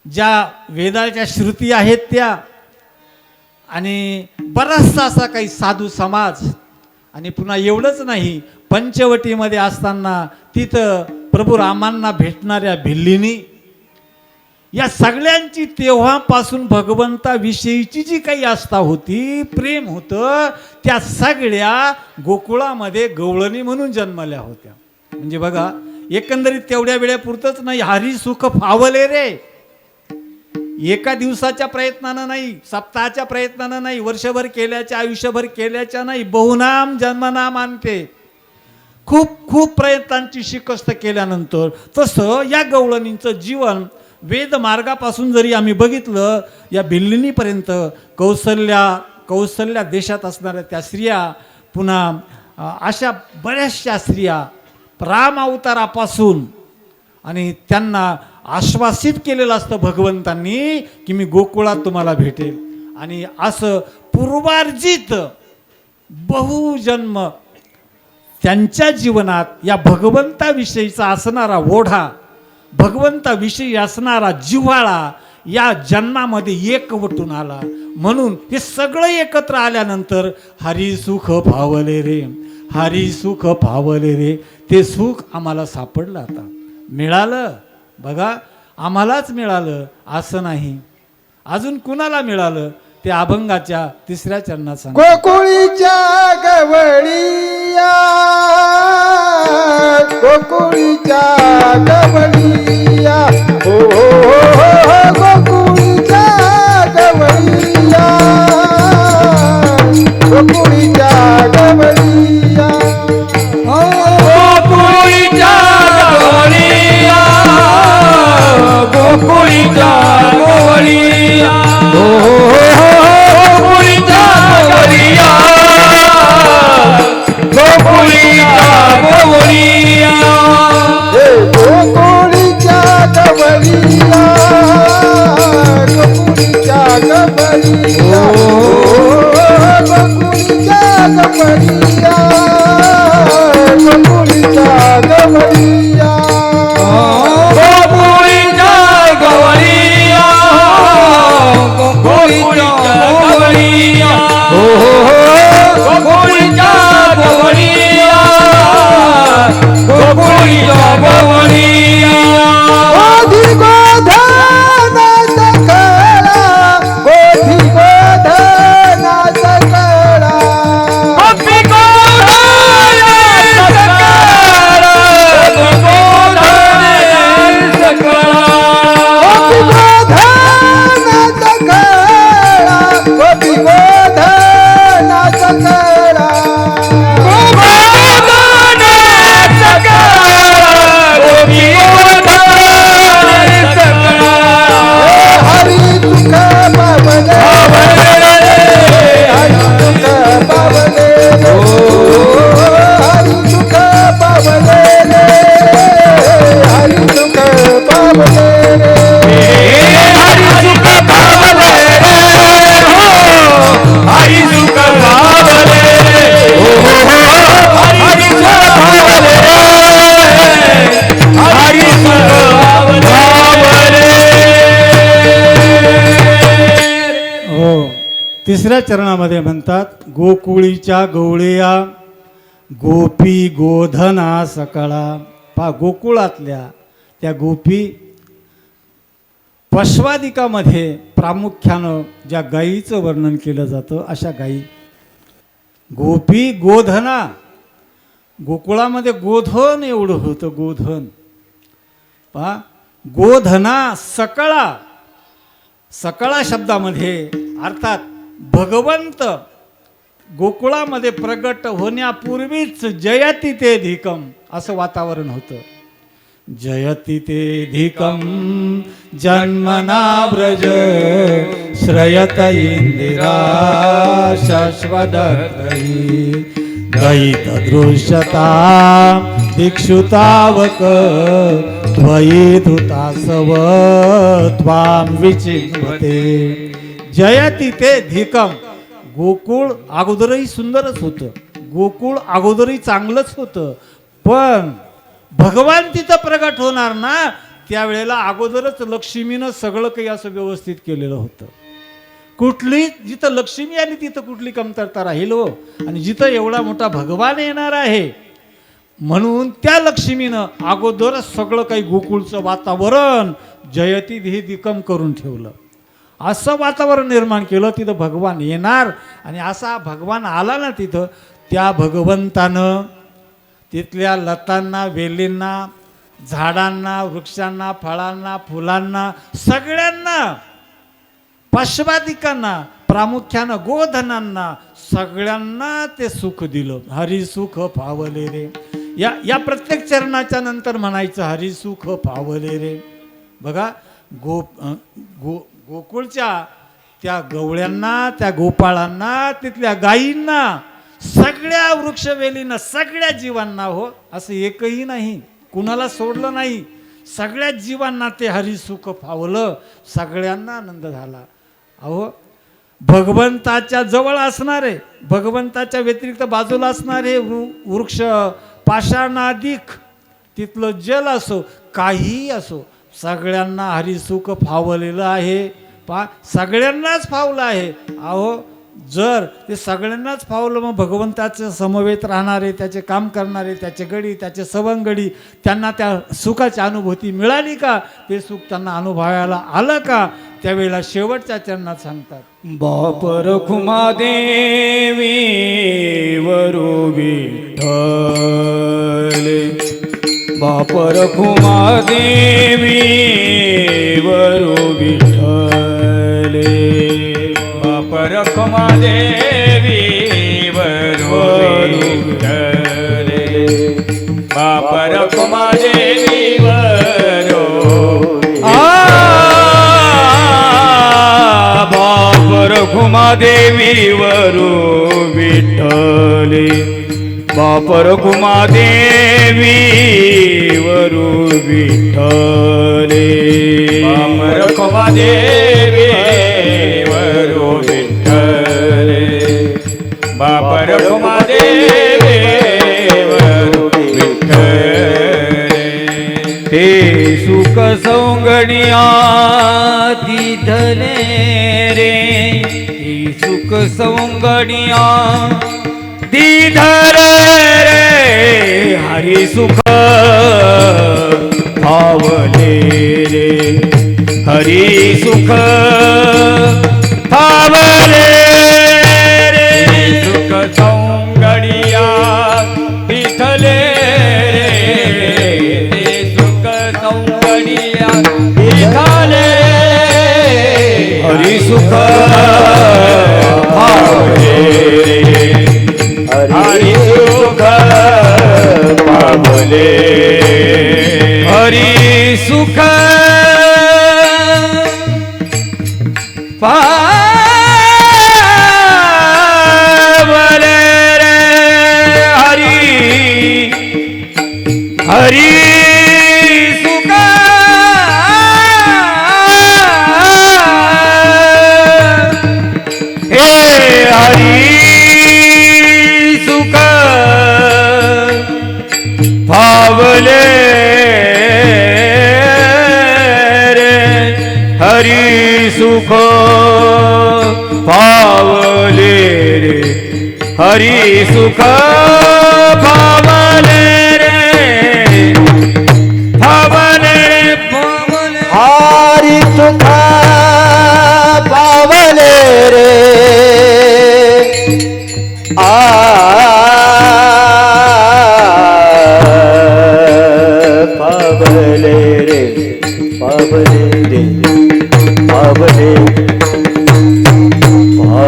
ज्या वेदाच्या श्रुती आहेत त्या, आणि बराचसा असा काही साधू समाज, आणि पुन्हा एवढंच नाही, पंचवटीमध्ये असताना तिथं प्रभू रामांना भेटणाऱ्या भिल्लिनी, या सगळ्यांची तेव्हापासून भगवंताविषयीची जी काही आस्था होती, प्रेम होतं, त्या सगळ्या गोकुळामध्ये गवळणी म्हणून जन्मल्या होत्या. म्हणजे बघा एकंदरीत तेवढ्या वेळेपुरतंच नाही, हरिसुख फावले रे. एका दिवसाच्या प्रयत्नानं नाही, सप्ताहाच्या प्रयत्नानं नाही, वर्षभर केल्याच्या, आयुष्यभर केल्याच्या नाही, बहुनाम जन्मनाम आणते. खूप खूप प्रयत्नांची शिकस्त केल्यानंतर तसं या गवळणींचं जीवन वेद मार्गापासून जरी आम्ही बघितलं, या भिल्लिनीपर्यंत कौसल्या देशात असणाऱ्या त्या स्त्रिया, पुन्हा अशा बऱ्याचशा स्त्रिया राम अवतारापासून, आणि त्यांना आश्वासित केलेलं असतं भगवंतांनी की मी गोकुळात तुम्हाला भेटेल. आणि असं पूर्वार्जित बहुजन्म त्यांच्या जीवनात या भगवंताविषयीचा असणारा ओढा, भगवंताविषयी असणारा जिव्हाळा या जन्मामध्ये एकवटून आला. म्हणून हे सगळं एकत्र आल्यानंतर हरिसुख फावले रे, हरिसुख फावले रे, ते सुख आम्हाला सापडलं, आता मिळालं. बघा आम्हालाच मिळालं असं नाही, अजून कुणाला मिळालं ते अभंगाच्या 3ऱ्या चरणात सांगा. गोकुळीच्या गवळीया, गोकुळीच्या गवळीया, हो हो हो, गोकुळीच्या गवळीया, गोकुळीच्या गवळीया, गोकुळीच्या गवळीया हे गोकुळीच्या गवळीया गोकुळीच्या गवळीया गोकुळीच्या गवळीया गोकुळीच्या गवळीया गोकुळीच्या गवळीया गोकुळीच्या गवळीया गोकुळीच्या गवळीया गोकुळीच्या गवळीया गोधी गोधनाचा खळा गोधी गोधनाचा खळा गोपी गोधनाचा खळा गोपी गोधनाचा खळा गोपी गोधनाचा खळा हरी सुख पावले हरी सुख पावले हरी सुख पावले हरी सुख पावले हो तिसऱ्या चरणामध्ये म्हणतात गोकुळीच्या गवळीया गोपी गोधना सकळा. पहा गोकुळातल्या त्या गोपी पश्वादिकामध्ये प्रामुख्यानं ज्या गायीचं वर्णन केलं जातं अशा गायी. गोपी गोधना गोकुळामध्ये गोधन एवढं होतं गोधन. पहा गोधना सकळा. सकळा शब्दामध्ये अर्थात भगवंत गोकुळामध्ये प्रगट होण्यापूर्वीच जयति ते धिकम असं वातावरण होतं. जयति ते धिकम जन्मना व्रज श्रयत इंदिरा शाश्वतत्रयी दयित दृश्यता दिक्षुतावक त्वयि धृतासव त्वां विचिन्वते. जयति ते धिकम. गोकुळ अगोदरही सुंदरच होतं, गोकुळ अगोदरही चांगलंच होतं, पण भगवान तिथं प्रगट होणार ना त्यावेळेला अगोदरच लक्ष्मीनं सगळं काही असं व्यवस्थित केलेलं होतं. कुठली जिथं लक्ष्मी आली तिथं कुठली कमतरता राहील हो. आणि जिथं एवढा मोठा भगवान येणार आहे म्हणून त्या लक्ष्मीनं अगोदरच सगळं काही गोकुळचं वातावरण जयति धिकम करून ठेवलं. असं वातावरण निर्माण केलं तिथं भगवान येणार. आणि असा भगवान आला ना तिथं त्या भगवंतानं तिथल्या लतांना वेलींना झाडांना वृक्षांना फळांना फुलांना सगळ्यांना पाश्वादिकांना प्रामुख्यानं गोधनांना सगळ्यांना ते सुख दिलं. हरी सुख फावले रे. या प्रत्येक चरणाच्या नंतर म्हणायचं हरी सुख फावले रे. बघा गोकुळच्या त्या गवळ्यांना त्या गोपाळांना तिथल्या गायींना सगळ्या वृक्षवेलींना सगळ्या जीवांना हो असं एकही नाही कुणाला सोडलं नाही. सगळ्या जीवांना ते हरिसुख फावलं. सगळ्यांना आनंद झाला. अहो भगवंताच्या जवळ असणारे भगवंताच्या व्यतिरिक्त बाजूला असणारे वृक्ष पाषाणादिक तिथलं जल असो काहीही असो सगळ्यांना हरिसुख फावलेलं आहे. सगळ्यांनाच फावलं आहे. अहो जर ते सगळ्यांनाच फावलं मग भगवंताचं समवेत राहणारे त्याचे काम करणारे त्याचे गडी त्याचे सवंगडी त्यांना त्या सुखाची अनुभूती मिळाली का? ते सुख त्यांना अनुभवायला आलं का? त्यावेळेला शेवटच्या चरणात सांगतात बाप रखुमा देवी वरू विठ्ठले. बाप रखुमा देवी वरू विठ्ठले. बाप रखुमा देवी वरू विठ्ठले. बाप रखुमा देवी वरू बाप रखुमा देवी वरू विठ्ठले. बापर कुमादेवी वरु विठ्ठले बापर कुमादेवी वरु विठ्ठले बापर कुमादेवी वरु विठ्ठले ते सुख सौंगडिया दिधले रे ते सुख सौंगडिया दीधर रे हरी सुख पावले रे हरी सुख पावले रे सुख सौंगडिया विठले रे सुख सौंगडिया विठले हरी सुख पावले रे हरी सुख पावले हरी सुख पावले रे हरी हरी सुख हे हरी पावले रे हरी सुख पावले रे हरी सुख पावले रे पावले रे पावले हरी सुख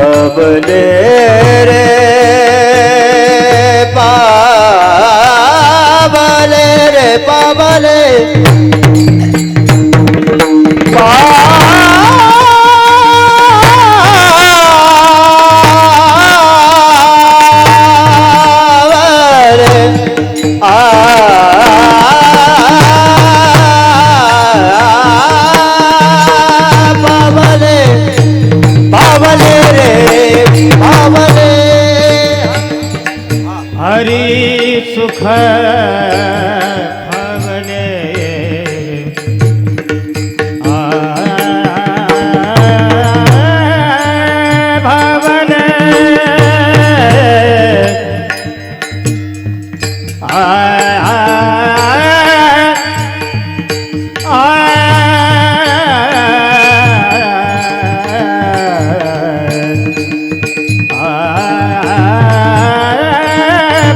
पावले रे पावले रे पावले रे पावले पावले रे पावले रे पावले हरी सुख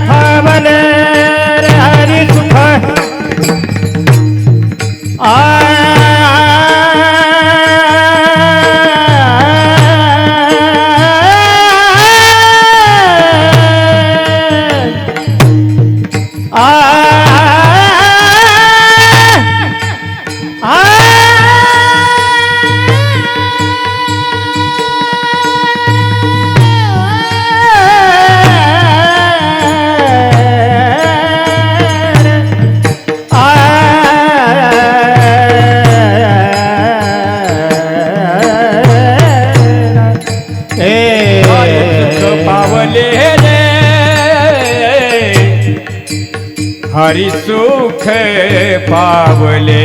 पावले पावले हरि सुख पावले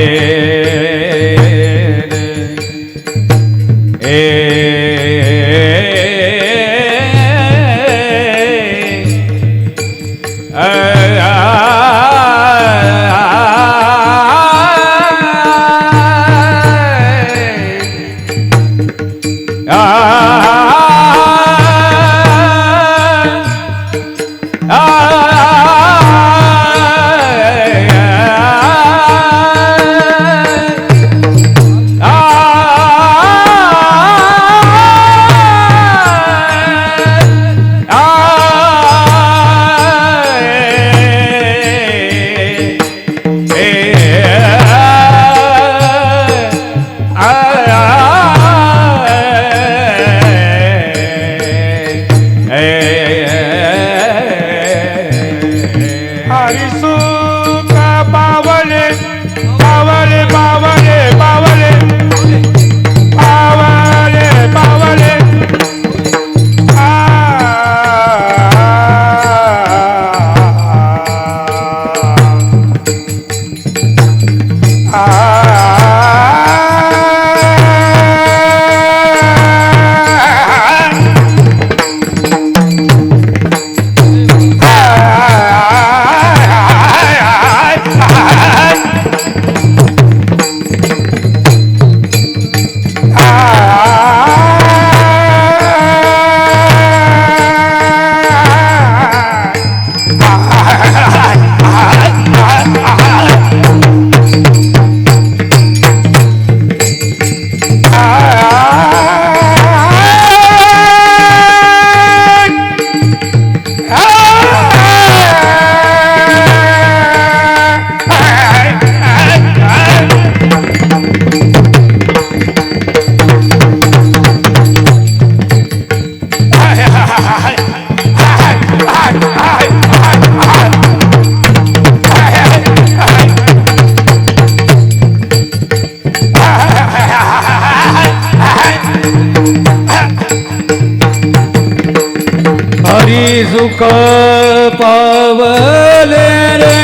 सुख पावले पावले पावले पावले पावले पावले हरी सुख पावले रे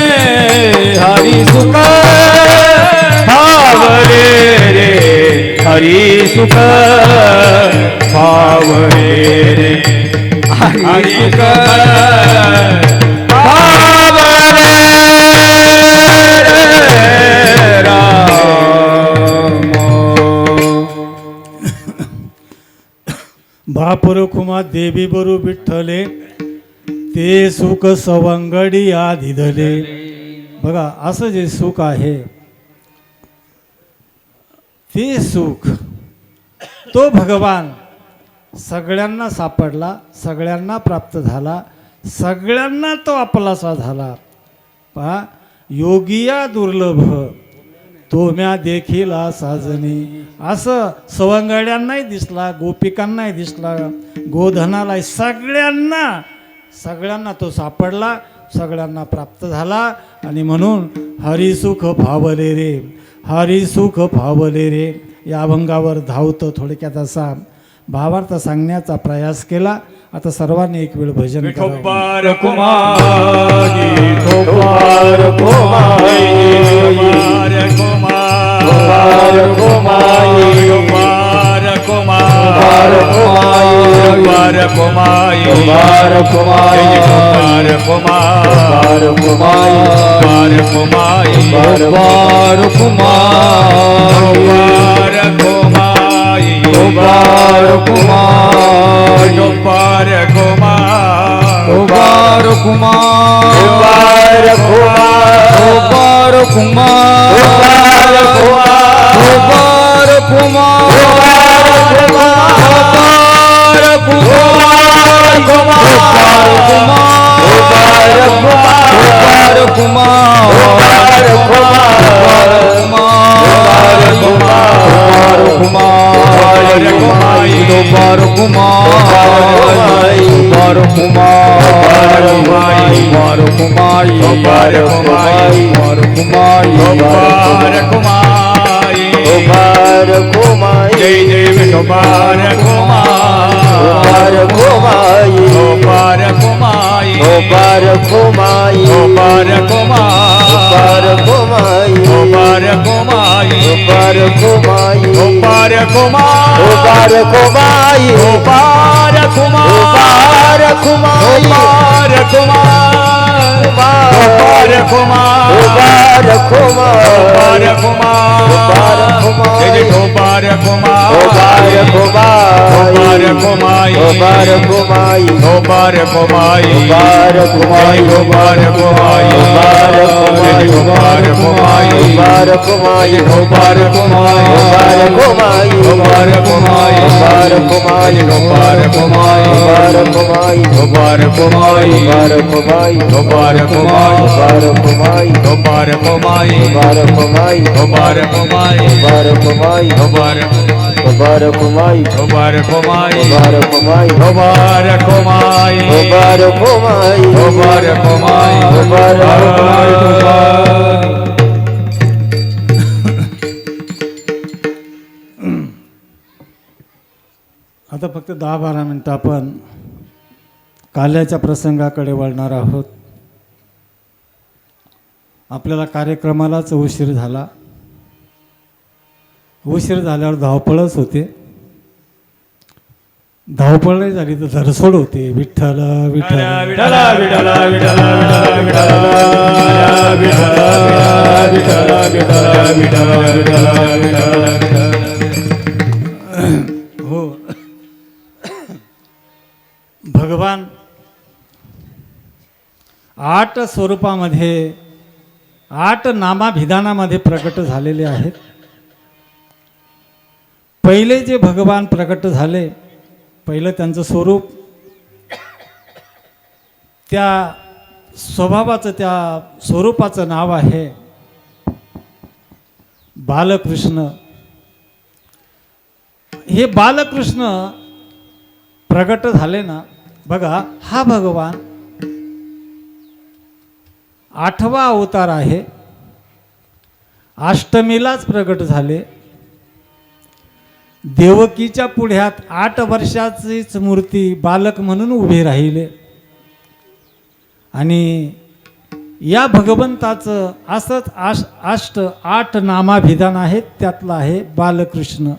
हरी सुख पावले रे हरी सुख पावले रे हरी सुख पावले रे राम बापर खुमा देवी बरू विठ्ठले ते सुख सवंगडी आधिधले. बघा असं जे सुख आहे ते सुख तो भगवान सगळ्यांना सापडला, सगळ्यांना प्राप्त झाला, सगळ्यांना तो आपलासा झाला. पहा योगिया दुर्लभ तो म्या देखीला साजनी. असं सवंगड्यांनाही दिसला, गोपिकांनाही दिसला, गोधनालाही, सगळ्यांना तो सापडला, सगळ्यांना प्राप्त झाला. आणि म्हणून हरिसुख भावले रे, हरिसुख भावले रे या अभंगावर धावतं थोडक्यात असा भावार्थ सांगण्याचा प्रयास केला. आता सर्वांनी एक वेळ भजन करावं. विठोबार कुमारी विठोबार कुमारी विठोबार कुमारी विठोबार कुमारी विठोबार कुमारी विठोबार कुमारी विठोबार कुमारी विठोबार कुमारी विठोबार कुमारी विठोबार कुमारी विठोबार कुमारी विठोबार कुमारी विठोबार कुमारी विठोबार कुमारी जय जय विठोबार कुमारी विठोबार कुमारी विठोबार कुमारी विठोबार कुमारी विठोबार कुमारी विठोबार कुमारी विठोबार कुमारी विठोबार कुमारी विठोबार कुमारी विठोबार कुमारी मुबारक हो माई मुबारक हो माई मुबारक हो माई मुबारक हो माई मुबारक मुबारक हो माई मुबारक हो माई मुबारक हो माई मुबारक हो माई मुबारक हो माई मुबारक हो माई मुबारक हो माई आता फक्त 10-12 मिनटं आपण काल्याच्या प्रसंगाकडे वळणार आहोत. आपल्याला कार्यक्रमालाच उशीर झाला. उशीर झाल्यावर धावपळच होते. धावपळ नाही झाली तर धरसोड होते. विठ्ठल विठ्ठल विठला विठला विठला विठला विठला विठला विठला हो. भगवान 8 स्वरूपामध्ये 8 नामाभिधानामध्ये प्रकट झालेले आहेत. पहिले जे भगवान प्रकट झाले, पहिलं त्यांचं स्वरूप, त्या स्वभावाचं, त्या स्वरूपाचं नाव आहे बालकृष्ण. हे बालकृष्ण प्रगट झाले ना, बघा हा भगवान 8वा अवतार आहे. अष्टमीलाच प्रगट झाले. देवकीच्या पुढ्यात 8 वर्षाचीच मूर्ती बालक म्हणून उभी राहिले. आणि या भगवंताचं असंच 8 नामाभिधान आहेत. त्यातलं आहे बालकृष्ण.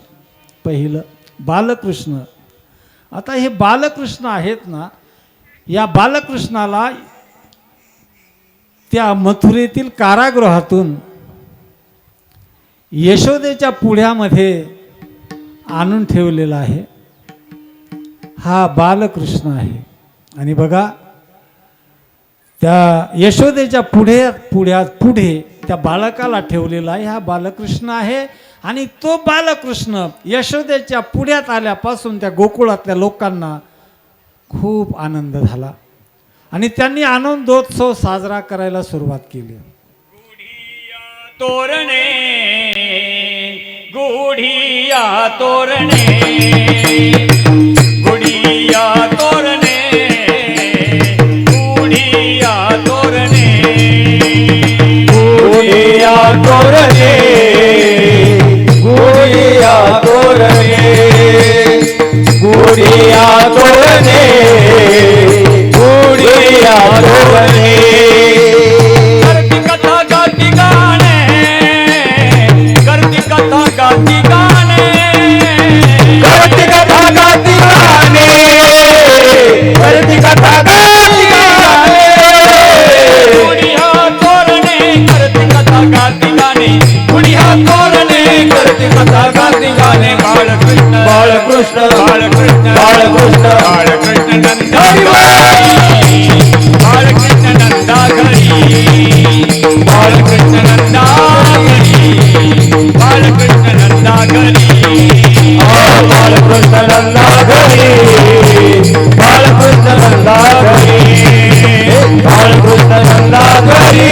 पहिलं बालकृष्ण. आता हे बालकृष्ण आहेत ना, या बालकृष्णाला त्या मथुरेतील कारागृहातून यशोदेच्या पुढ्यामध्ये आणून ठेवलेला आहे. हा बालकृष्ण आहे. आणि बघा त्या यशोदेच्या पुढे त्या बालकाला ठेवलेला आहे. हा बालकृष्ण आहे. आणि तो बालकृष्ण यशोदेच्या पुढ्यात आल्यापासून त्या गोकुळातल्या लोकांना खूप आनंद झाला. आणि त्यांनी आनंदोत्सव साजरा करायला सुरुवात केली. तोरणे गुढिया तोरणे गुढिया तोरणे गुढिया तोरणे गुढिया तोरणे गुढिया तोरणे गुढिया तोरणे गुढिया तोरणे करती कथा गाती गाणे करती कथा गाती गाणे करती कथा गाती गाणे करती कथा गाती गाणे गुढिया तोरणे करती कथा गाती गाणे गुढिया तोरणे करती कथा गाती गाणे बाळकृष्ण बाळकृष्ण बाळकृष्ण बाळकृष्ण बाळकृष्ण नंदारी बाळकृष्ण नंदा घरी बाळकृष्ण नंदा घरी बाळकृष्ण नंदा घरी बाळकृष्ण नंदा घरी बाळकृष्ण नंदा घरी बाळकृष्ण नंदा घरी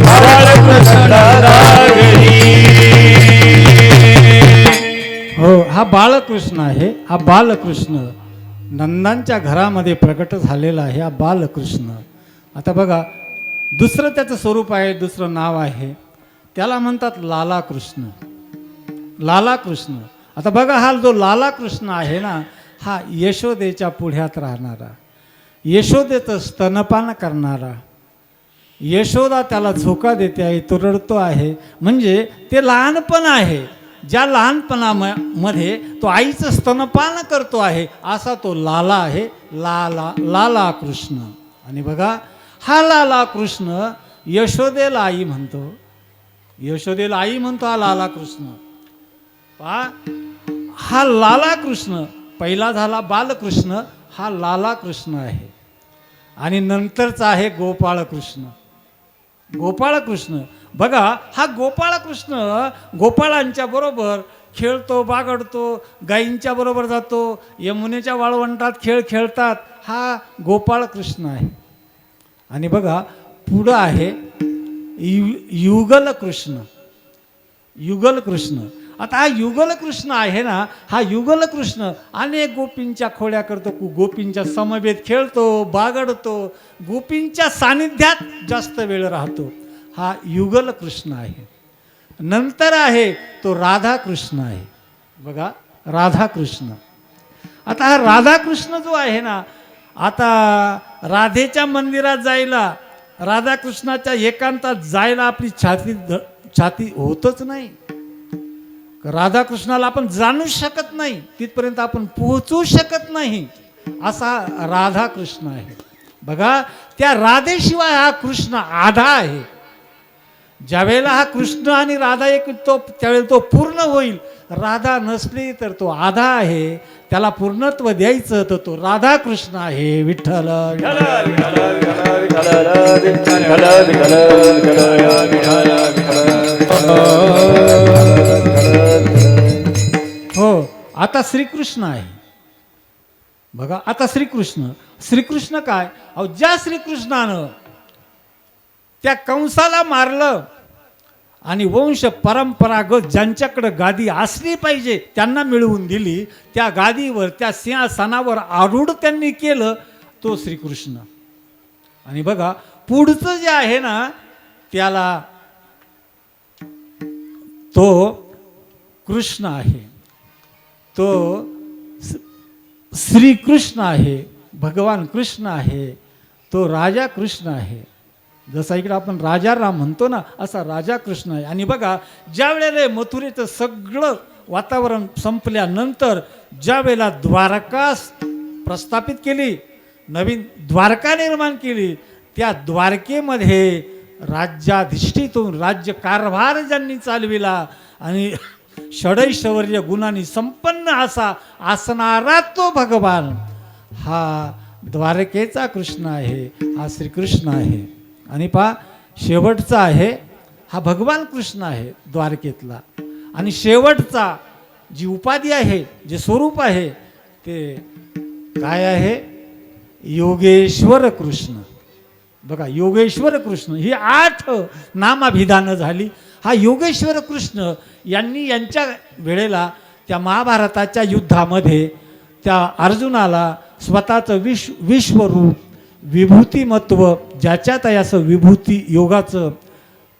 बाळकृष्ण नंदा घरी. हो, हा बालकृष्ण आहे. हा बालकृष्ण नंदांच्या घरामध्ये प्रकट झालेला आहे. हा बालकृष्ण. आता बघा दुसरं त्याचं स्वरूप आहे, दुसरं नाव आहे. त्याला म्हणतात लालाकृष्ण. लालाकृष्ण. आता बघा हा जो लालाकृष्ण आहे ना, हा यशोदेच्या पुढ्यात राहणारा, यशोदेचं स्तनपान करणारा. यशोदा त्याला झोका देते आहे, तो रडतो आहे. म्हणजे ते लहानपण आहे. ज्या लहानपणामध्ये तो आईचं स्तनपान करतो आहे, असा तो लाला आहे. लाला कृष्ण. आणि बघा हा लाला कृष्ण यशोदेला आई म्हणतो. यशोदेला आई म्हणतो हा लाला कृष्ण. पहा हा लाला कृष्ण पहिला झाला बालकृष्ण. हा लाला कृष्ण आहे. आणि नंतरचा आहे गोपाळकृष्ण. गोपाळकृष्ण. बघा हा गोपाळकृष्ण गोपाळांच्या बरोबर खेळतो, बागडतो, गायींच्या बरोबर जातो, यमुनेच्या वाळवंटात खेळ खेळतात. हा गोपाळकृष्ण आहे. आणि बघा पुढं आहे युगल कृष्ण. युगल कृष्ण. आता हा युगल कृष्ण आहे ना, हा युगल कृष्ण अनेक गोपींच्या खोड्या करतो, गोपींच्या समवेत खेळतो, बागडतो, गोपींच्या सानिध्यात जास्त वेळ राहतो. हा युगल कृष्ण आहे. नंतर आहे तो राधाकृष्ण आहे. बघा, राधाकृष्ण. आता हा राधाकृष्ण जो आहे ना, आता राधेच्या मंदिरात जायला, राधाकृष्णाच्या एकांतात जायला आपली छाती होतच नाही. राधाकृष्णाला आपण जाणू शकत नाही, तिथपर्यंत आपण पोहोचू शकत नाही. असा राधाकृष्ण आहे. बघा, त्या राधेशिवाय हा कृष्ण आधा आहे. ज्यावेळेला हा कृष्ण आणि राधा एक तो त्यावेळेला तो पूर्ण होईल. राधा नसली तर तो आधा आहे. त्याला पूर्णत्व द्यायचं तर तो राधाकृष्ण आहे. विठ्ठल हो. आता श्रीकृष्ण आहे. बघा, आता श्रीकृष्ण काय, अहो ज्या श्रीकृष्णानं त्या कंसाला मारलं आणि वंश परंपरागत ज्यांच्याकडे गादी असली पाहिजे त्यांना मिळवून दिली, त्या गादीवर त्या सिंहासनावर आरूढ त्यांनी केलं, तो श्रीकृष्ण. आणि बघा पुढचं जे आहे ना, त्याला तो कृष्ण आहे, तो श्रीकृष्ण आहे, भगवान कृष्ण आहे, तो राजा कृष्ण आहे. जसा इकडे आपण राजा राम म्हणतो ना, असा राजा कृष्ण आहे. आणि बघा, ज्या वेळेला मथुरेचं सगळं वातावरण संपल्यानंतर ज्या वेळेला द्वारका प्रस्थापित केली, नवीन द्वारका निर्माण केली, त्या द्वारकेमध्ये राज्याधिष्ठितून राज्यकारभार ज्यांनी चालविला आणि षडैश्वर्य गुणांनी संपन्न असा असणारा तो भगवान, हा द्वारकेचा कृष्ण आहे, हा श्रीकृष्ण आहे. आणि पहा, शेवटचा आहे हा भगवान कृष्ण आहे द्वारकेतला. आणि शेवटचा जी उपाधी आहे, जे स्वरूप आहे, ते काय आहे, योगेश्वर कृष्ण. बघा, योगेश्वर कृष्ण ही 8 नामाभिधानं झाली. हा योगेश्वर कृष्ण यांनी यांच्या वेळेला त्या महाभारताच्या युद्धामध्ये त्या अर्जुनाला स्वतःचं विश्वरूप विभूतिमत्व, ज्याच्यात आहे असं विभूती योगाचं,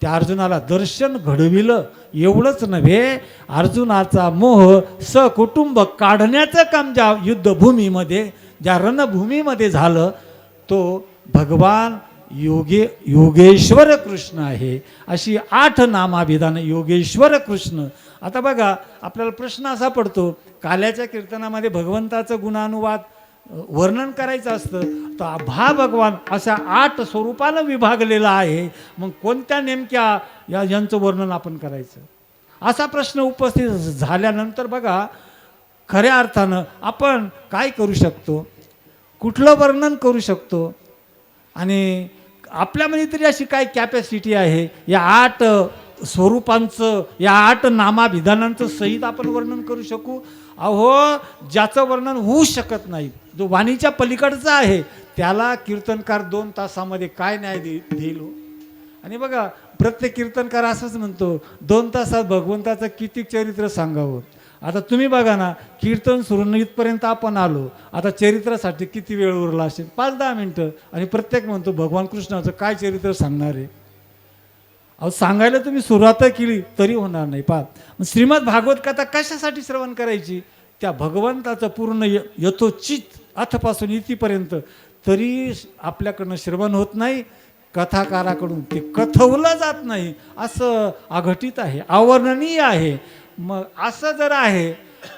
त्या अर्जुनाला दर्शन घडविलं. एवढंच नव्हे, अर्जुनाचा मोह सकुटुंब काढण्याचं काम ज्या युद्धभूमीमध्ये, ज्या रणभूमीमध्ये झालं, तो भगवान योगेश्वर कृष्ण आहे. अशी 8 नामाभिधान योगेश्वर कृष्ण. आता बघा, आपल्याला प्रश्न असा पडतो, काल्याच्या कीर्तनामध्ये भगवंताचं गुणानुवाद वर्णन करायचं असतं तर हा भगवान अशा 8 स्वरूपानं विभागलेला आहे. मग कोणत्या नेमक्या यांचं वर्णन आपण करायचं, असा प्रश्न उपस्थित झाल्यानंतर बघा, खऱ्या अर्थानं आपण काय करू शकतो, कुठलं वर्णन करू शकतो, आणि आपल्यामध्ये तरी अशी काय कॅपॅसिटी आहे या 8 स्वरूपांचं, या 8 नामाभिधानांचं सहित आपण वर्णन करू शकू. अहो, ज्याचं वर्णन होऊ शकत नाही, जो वाणीच्या पलीकडचा आहे, त्याला कीर्तनकार 2 तासामध्ये काय न्याय देईल. आणि बघा, प्रत्येक कीर्तनकार असंच म्हणतो, 2 तासात भगवंताचं किती चरित्र सांगावं. आता तुम्ही बघा ना, कीर्तन सुरू इथपर्यंत आपण आलो, आता चरित्रासाठी किती वेळ उरला असेल, 5-10 मिनटं. आणि प्रत्येक म्हणतो भगवान कृष्णाचं काय चरित्र सांगणार आहे. अहो, सांगायला तुम्ही सुरुवात केली तरी होणार नाही. पहा, श्रीमद भागवत कथा कशासाठी श्रवण करायची, त्या भगवंताचं पूर्ण यथोचित अथपासून इथपर्यंत, तरी आपल्याकडनं श्रवण होत नाही, कथाकाराकडून ते कथवलं जात नाही. असं अघटित आहे, अवर्णनीय आहे. मग असं जर आहे,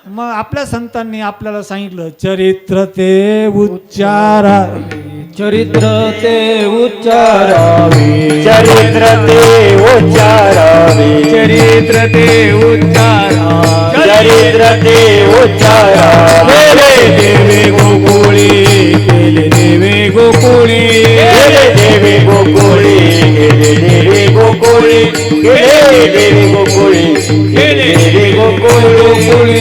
मग आपल्या संतांनी आपल्याला सांगितलं, चरित्र ते उच्चारावे, चरित्र ते उच्चारावे, चरित्र ते उच्चारावे, चरित्र ते उच्चारावे, चरित्र ते उच्चारावे. देवे गोकुळी केले देवे गोकुळी, गेले देवी गोकुळी, गेले देवी गोकुळी, गेले देवी गोकुळी, गेले देवी गोकुळी.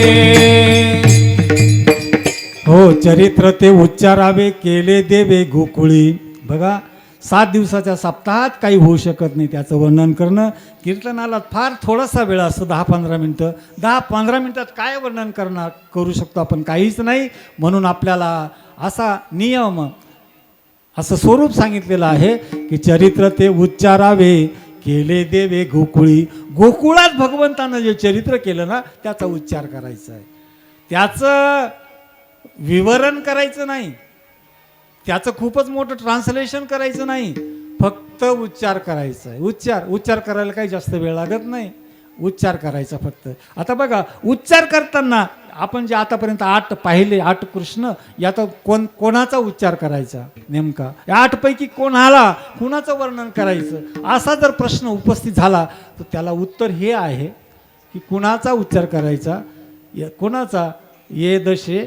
हो, चरित्र ते उच्चारावे केले देवे गोकुळी. बघा, 7 दिवसाच्या सप्ताहात काही होऊ शकत नाही त्याचं वर्णन करणं. कीर्तनाला फार थोडासा वेळ असतो, 10-15 मिनटं. 10-15 मिनटात काय वर्णन करू शकतो आपण? काहीच नाही. म्हणून आपल्याला असा नियम, असं स्वरूप सांगितलेलं आहे की चरित्र ते उच्चारावे केले देवे गोकुळी. गोकुळात भगवंतानं जे चरित्र केलं ना त्याचा उच्चार करायचा आहे, त्याचं विवरण करायचं नाही, त्याचं खूपच मोठं ट्रान्सलेशन करायचं नाही, फक्त उच्चार करायचा आहे. उच्चार करायला काही जास्त वेळ लागत नाही, उच्चार करायचा फक्त. आता बघा, उच्चार करताना आपण जे आतापर्यंत 8 पाहिले, 8 कृष्ण, यात कोणाचा उच्चार करायचा नेमका? या 8 पैकी कुणाचं वर्णन करायचं असा जर प्रश्न उपस्थित झाला तर त्याला उत्तर हे आहे की कुणाचा उच्चार करायचा, कोणाचा? ये दशे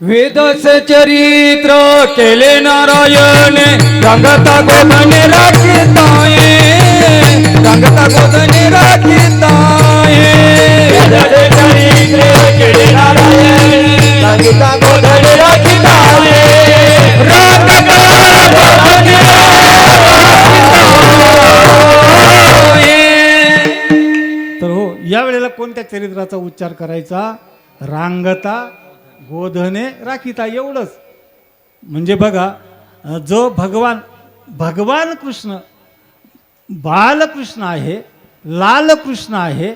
वेदसे चरित्र केले नारायणे, रंगता गोधने राखिताये, रंगता गोधने राखिताये. वेदसे चरित्र केले नारायणे, रंगता गोधने राखिताये. रंगता गोधने राखिताये. तर हो, या वेळेला कोणत्या चरित्राचा उच्चार करायचा? रांगता गोधने राखिता, एवढंच. म्हणजे बघा, जो भगवान कृष्ण बालकृष्ण आहे, लालकृष्ण आहे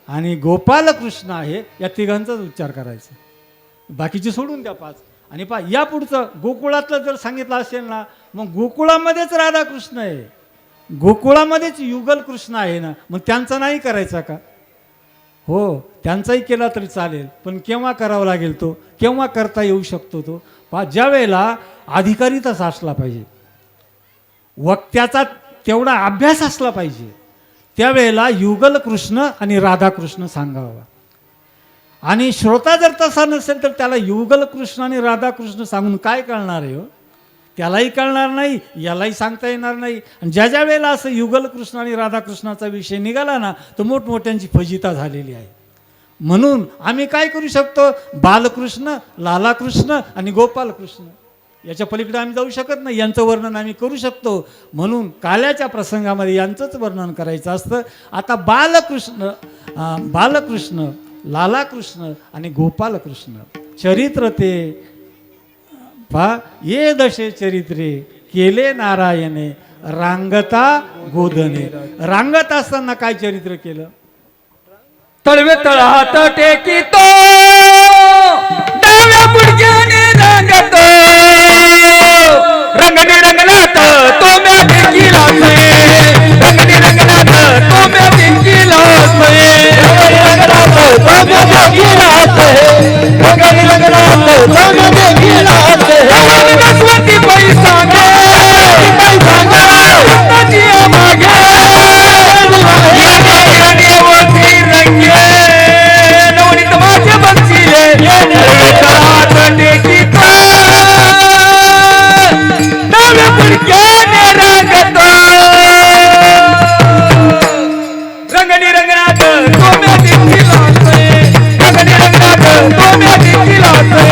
आणि गोपालकृष्ण आहे, या तिघांचाच उच्चार करायचा. बाकीचे सोडून द्या 5. आणि या पुढचं गोकुळातलं जर सांगितलं असेल ना, मग गोकुळामध्येच राधाकृष्ण आहे, गोकुळामध्येच युगल कृष्ण आहे ना, मग त्यांचा नाही करायचा का? हो, त्यांचाही केला तरी चालेल, पण केव्हा करावा लागेल तो? केव्हा करता येऊ शकतो तो? ज्या वेळेला अधिकारीतच असला पाहिजे, वक्त्याचा तेवढा अभ्यास असला पाहिजे, त्यावेळेला युगल कृष्ण आणि राधाकृष्ण सांगावा. आणि श्रोता जर तसा नसेल तर त्याला युगल कृष्ण आणि राधाकृष्ण सांगून काय कळणार आहे? हो, त्यालाही कळणार नाही, यालाही सांगता येणार नाही. आणि ज्या वेळेला असं युगल कृष्ण आणि राधाकृष्णाचा विषय निघाला ना, तर मोठमोठ्यांची फजिता झालेली आहे. म्हणून आम्ही काय करू शकतो? बालकृष्ण, लालाकृष्ण आणि गोपालकृष्ण, याच्या पलीकडे आम्ही जाऊ शकत नाही. यांचं वर्णन आम्ही करू शकतो, म्हणून काल्याच्या प्रसंगामध्ये यांचंच वर्णन करायचं असतं. आता बालकृष्ण, लालाकृष्ण आणि गोपालकृष्ण चरित्र ते ये दशे चरित्रे केले नारायणे, रांगता गोधने. रांगत असताना काय चरित्र केलं? तळवे तळहात टेकितो, डाव्या गुडघ्याने रंगतो, रंगणे रंगनाथ तो म्या टेकिला से, रंगणे रंगनाथ तो म्या टेकिला से, रंगनाथ तो म्या टेकिला से, रंगने रंगनाथ तो म्या टेकिला से. सरस्वती बाई सांगे, कृष्णाची मागे, या देवती रंगे, नवनीत माझे बक्षिले, तळहात टेकितो, डाव्या गुडघ्याने रंगतो, रंगणी रंगनाथ तो म्या टेकिला से, रंगणी रंगनाथ तो म्या टेकिला से,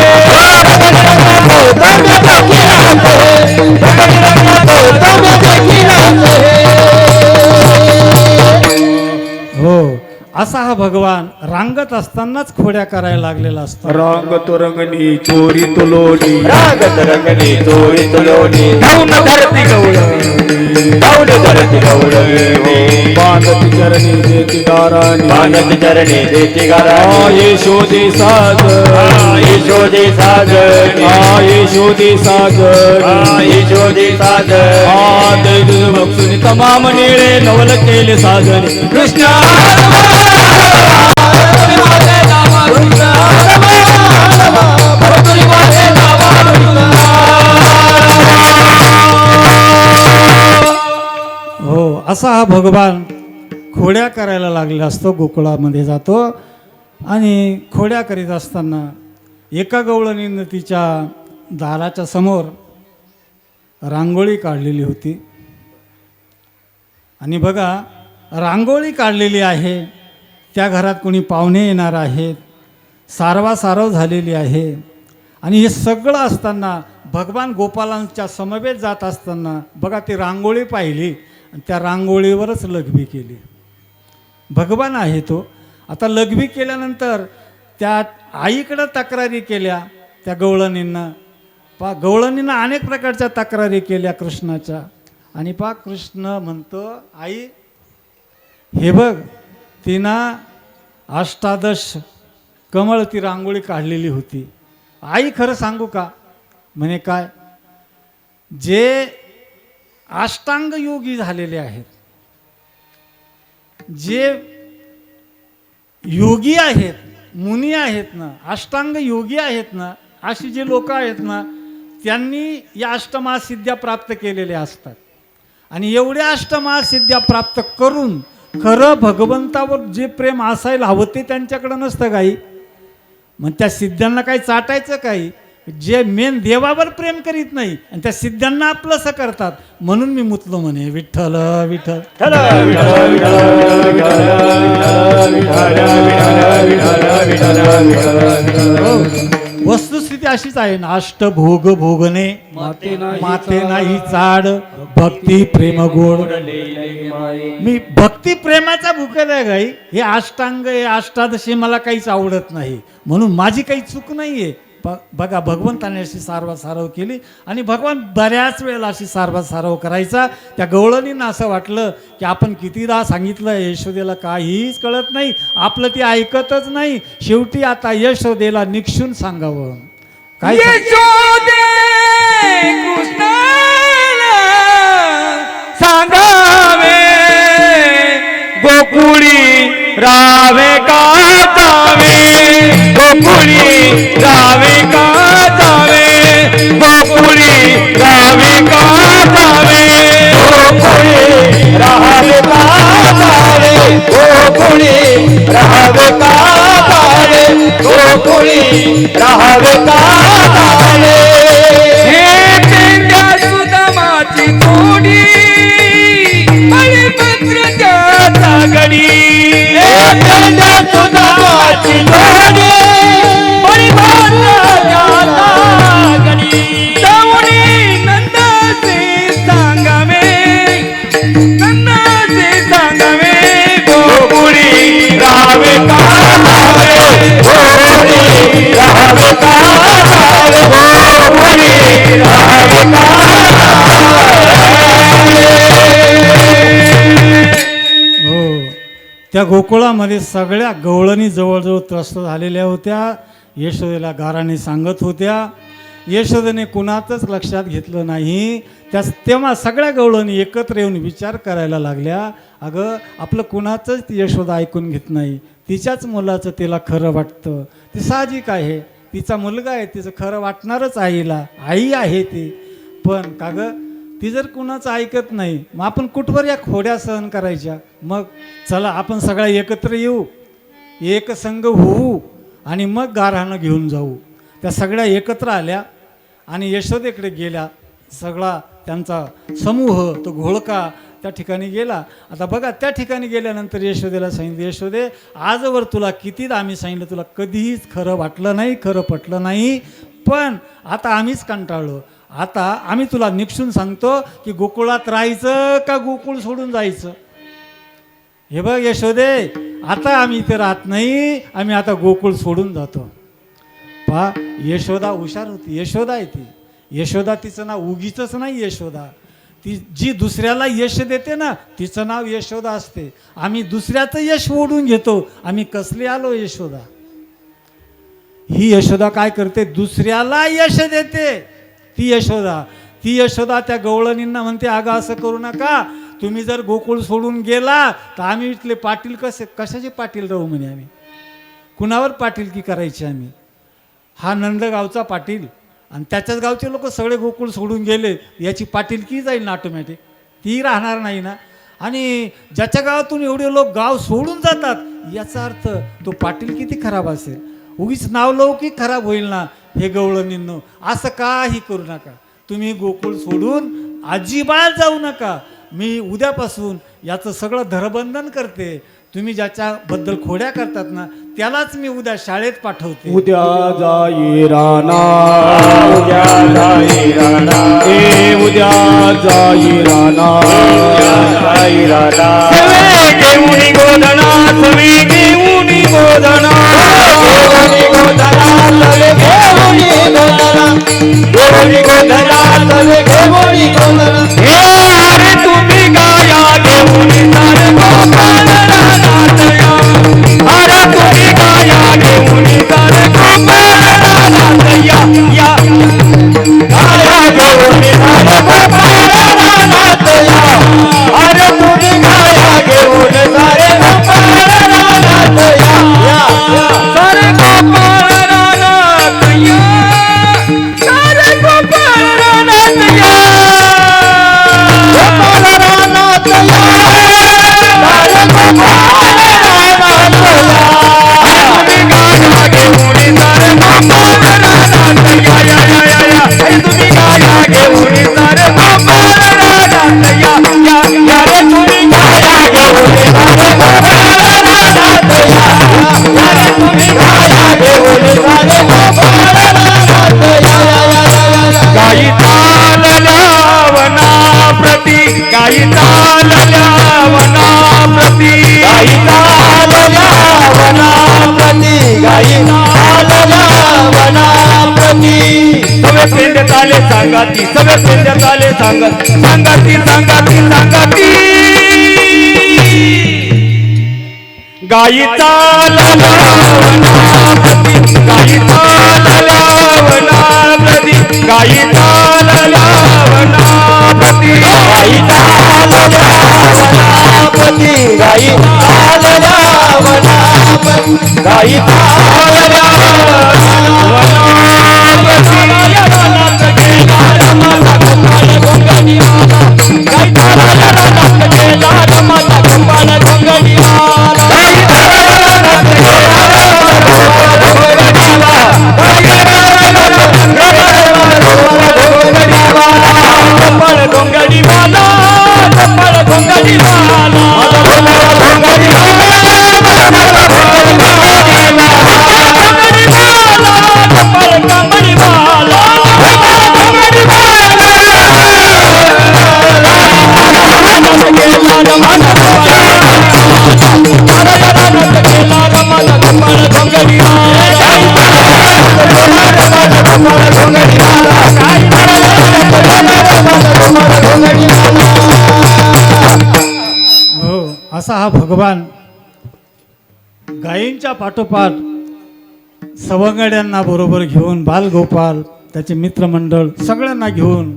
हो, असा हा भगवान रांगत असतानाच खोड्या करायला लागलेला असतो. रांगतो रंगणी चोरी तुलोनी, रागत रंगनी चोरी तुलोनी, धावून धरती गवळणी, धावून धरती गवळणी, बांधती चरणी देती दाराणी, बांधत चरणी देती गाराणी. यशोदे सागर, यशोदे साजणी, यशोदे सागर, यशोदे साजणी. आदय बक्षुनी तमाम निळे नवल केले साजरे कृष्ण. हो, असा हा भगवान खोड्या करायला लागलेला असतो. गोकुळामध्ये जातो आणि खोड्या करीत असताना एका गवळणीनं तिच्या दाराच्या समोर रांगोळी काढलेली होती. आणि बघा, रांगोळी काढलेली आहे, त्या घरात कोणी पाहुणे येणार आहेत, सारवासारव झालेली आहे. आणि हे सगळं असताना भगवान गोपालांच्या समवेत जात असताना बघा ती रांगोळी पाहिली आणि त्या रांगोळीवरच लघवी केली. भगवान आहे तो. आता लघवी केल्यानंतर त्या आईकडं तक्रारी केल्या त्या गवळणींना. गवळणींना अनेक प्रकारच्या तक्रारी केल्या कृष्णाच्या. आणि कृष्ण म्हणतो आई हे बघ तिनं 18 कमळ ती रांगोळी काढलेली होती. आई खरं सांगू का? म्हणे काय? जे अष्टांग योगी झालेले आहेत, जे योगी आहेत, मुनी आहेत ना, अष्टांग योगी आहेत ना, अशी जे लोक आहेत ना, त्यांनी या अष्टमहासिद्ध्या प्राप्त केलेल्या असतात. आणि एवढ्या अष्टमहासिद्ध्या प्राप्त करून खरं भगवंतावर जे प्रेम असायला हवं ते त्यांच्याकडं नसतं काही. मग त्या सिद्ध्यांना काही चाटायचं काही? जे मेन देवावर प्रेम करीत नाही आणि त्या सिद्ध्यांना आपलंसं करतात. म्हणून मी मुतलो म्हणे विठ्ठल विठ्ठल. वस्तुस्थिती अशीच आहे ना. अष्टभोग भोगणे माते नाही चाड, भक्ती प्रेम गोड. मी भक्ती प्रेमाचा भुकेल आहे गाई. हे अष्टांग हे अष्टादशी मला काहीच आवडत नाही, म्हणून माझी काही चूक नाहीये. बघा भगवंताने अशी सारवासारव केली आणि भगवान बऱ्याच वेळेला अशी सारवासारव करायचा. त्या गवळणींना असं वाटलं की आपण कितीदा सांगितलं यशोदेला काहीच कळत नाही, आपलं ती ऐकतच नाही. शेवटी आता यशोदेला निक्षून सांगावं. काय यशोदे कृष्णाला सांगावे, गोकुळी रावे का जावे, गोकुळी रावे का जावे, गोकुळी रावे का जावे, गोकुळी राहावे का जावे, गोकुळी राहावे का जावे, गोकुळी राहावे का जावे. हे पेंड्या सुदामाची जोडी, बळीभद्रच्या जागडी, पेंड्या सुदामाची जोडी, बळीभद्रच्या जागडी, जाऊनी नंदाचे सांगावे, नंदाचे सांगावे, गोकुळी राहावे का जावे, गोकुळी राहावे का जावे, गोकुळी राहावे का हो. त्या गोकुळामध्ये सगळ्या गवळणी जवळजवळ त्रस्त झालेल्या होत्या. यशोदेला गाराने सांगत होत्या. यशोदेने कुणातच लक्षात घेतलं नाही. तेव्हा सगळ्या गवळणी एकत्र येऊन विचार करायला लागल्या, अगं आपलं कुणाचंच यशोदा ऐकून घेत नाही, तिच्याच मुलाचं तिला खरं वाटतं. ते साहजिक आहे, तिचा मुलगा आहे, तिचं खरं वाटणारच आईला, आई आहे ती. पण का गं ती जर कुणाचं ऐकत नाही, मग आपण कुठवर या खोड्या सहन करायच्या? मग चला आपण सगळ्या एकत्र येऊ, एक संघ होऊ आणि मग गारहाणं घेऊन जाऊ. त्या सगळ्या एकत्र आल्या आणि यशोदेकडे गेल्या. सगळा त्यांचा समूह तो घोळका त्या ठिकाणी गेला. आता बघा त्या ठिकाणी गेल्यानंतर यशोदेला सांगितलं, यशोदे आजवर तुला कितीदा आम्ही सांगितलं, तुला कधीच खरं वाटलं नाही, खरं पटलं नाही. पण आता आम्हीच कंटाळलो. आता आम्ही तुला निक्षून सांगतो की गोकुळात राहायचं का गोकुळ सोडून जायचं. हे बघ यशोदे, आता आम्ही इथे राहत नाही, आम्ही आता गोकुळ सोडून जातो. पहा यशोदा हुशार होती. यशोदा आहे ती. यशोदा तिचं नाव उगीचच नाही यशोदा. ती जी दुसऱ्याला यश देते ना तिचं नाव यशोदा असते. आम्ही दुसऱ्याचं यश ओढून घेतो, आम्ही कसले आलो यशोदा. ही यशोदा काय करते? दुसऱ्याला यश देते. ती यशोदा त्या गवळणींना म्हणते, अगं असं करू नका, तुम्ही जर गोकुळ सोडून गेला तर आम्ही इथले पाटील कशाचे पाटील राहू म्हणे. आम्ही कुणावर पाटीलकी करायची? आम्ही हा नंदगावचा पाटील आणि त्याच्याच गावचे लोक सगळे गोकुळ सोडून गेले, याची पाटीलकी जाईल ना ऑटोमॅटिक, ती राहणार नाही ना. आणि ज्याच्या गावातून एवढे लोक गाव सोडून जातात, याचा अर्थ तो पाटील किती खराब असेल. उगीच नावलौकिक खराब होईल ना. हे गवळणींनो, असं काही करू नका. तुम्ही गोकुळ सोडून अजिबात जाऊ नका. मी उद्यापासून याचं सगळं धरबंधन करते. तुम्ही ज्याच्याबद्दल खोड्या करतात ना त्यालाच मी उद्या शाळेत पाठवते. उद्या जाई राणा उद्या जाई राणा उद्या जाई राणा जाई राणा सवे घेऊन गोधना सवे घेऊन गोधना हे अरे तुम्ही गाया घेऊन सारे गोपाळ रानातया अरे तुम्ही गाया घेऊन सारे गोपाळ रानातया या गाया घेऊन सारे गोपाळ रानातया अरे तुम्ही गाया घेऊन सारे गोपाळ रानातया सारे गोपाळ रानातया सारे गोपाळ रानातया गाई चालल्या वनाप्रती गाई चालल्या वनाप्रती गाई चालल्या वनाप्रती गाई चालल्या वनाप्रती सवे पेंड्यात आले सांगाती सवे पेंड्यात आले सांगाती सांगाती सांगाती सांगाती गाई चालल्या वनाप्रती गाई चालल्या वनाप्रती गाई चालल्या वनाप्रती गाई चालल्या वनाप्रती गाई चालल्या वनाप्रती गाई चालल्या असा हा भगवान गायींच्या पाठोपाठ सवंगड्यांना बरोबर घेऊन बालगोपाल त्याचे मित्रमंडळ सगळ्यांना घेऊन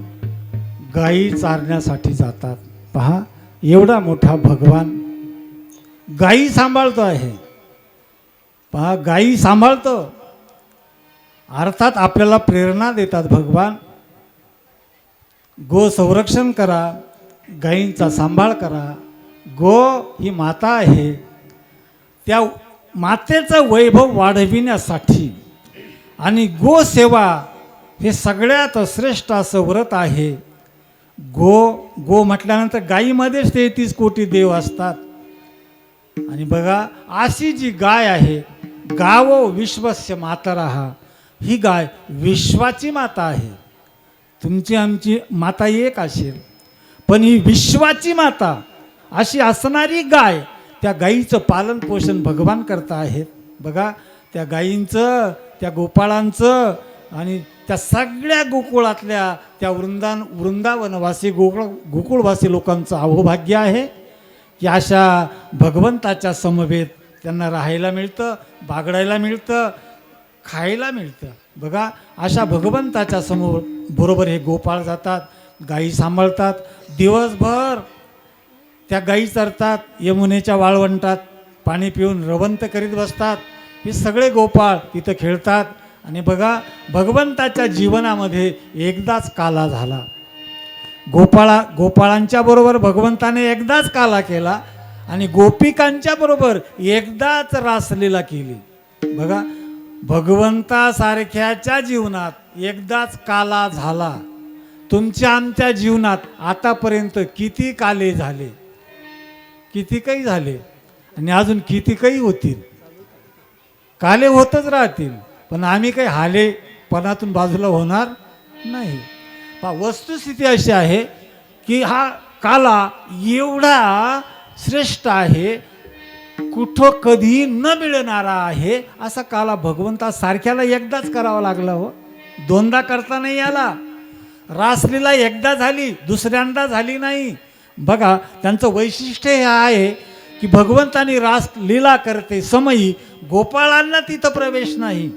गायी चारण्यासाठी जातात. पहा एवढा मोठा भगवान गायी सांभाळतो आहे. पहा गायी सांभाळतो अर्थात आपल्याला प्रेरणा देतात भगवान. गो संरक्षण करा, गायींचा सांभाळ करा. गो ही माता आहे. त्या मातेचं वैभव वाढविण्यासाठी आणि गो सेवा हे सगळ्यात श्रेष्ठ असं व्रत आहे. गो म्हटल्यानंतर गायीमध्येच 33 कोटी देव असतात. आणि बघा अशी जी गाय आहे, गावो विश्वस्य मातरः, ही गाय विश्वाची माता आहे. तुमची आमची माता एक असेल, पण ही विश्वाची माता अशी असणारी गाय, त्या गायीचं पालन पोषण भगवान करता आहेत. बघा त्या गायींचं, त्या गोपाळांचं आणि त्या सगळ्या गोकुळातल्या त्या वृंदावनवासी गोकुळवासी लोकांचं अहोभाग्य आहे की अशा भगवंताच्या समवेत त्यांना राहायला मिळतं, बागडायला मिळतं, खायला मिळतं. बघा अशा भगवंताच्या समोर बरोबर हे गोपाळ जातात, गायी सांभाळतात. दिवसभर त्या गायी चरतात, यमुनेच्या वाळवंटात पाणी पिऊन रवंत करीत बसतात. हे सगळे गोपाळ तिथं खेळतात. आणि बघा भगवंताच्या जीवनामध्ये एकदाच काला झाला. गोपाळांच्या बरोबर भगवंताने एकदाच काला केला आणि गोपिकांच्या बरोबर एकदाच रासलीला केली. बघा भगवंतासारख्याच्या जीवनात एकदाच काला झाला. तुमच्या आमच्या जीवनात आतापर्यंत किती काले झाले, किती काही झाले. आणि अजून किती काही होतील, काले होतच राहतील, पण आम्ही काही हालेपणातून बाजूला होणार नाही. वस्तुस्थिती अशी आहे की हा काला एवढा श्रेष्ठ आहे, कुठं कधी न मिळणारा आहे. असा काला भगवंता सारख्याला एकदाच करावा लागला हो, दोनदा करता नाही आला. रासलीला एकदा झाली, दुसऱ्यांदा झाली नाही. बघा त्यांचं वैशिष्ट्य हे आहे की भगवंतानी रास लीला करते समयी गोपाळांना तिथं प्रवेश नाही.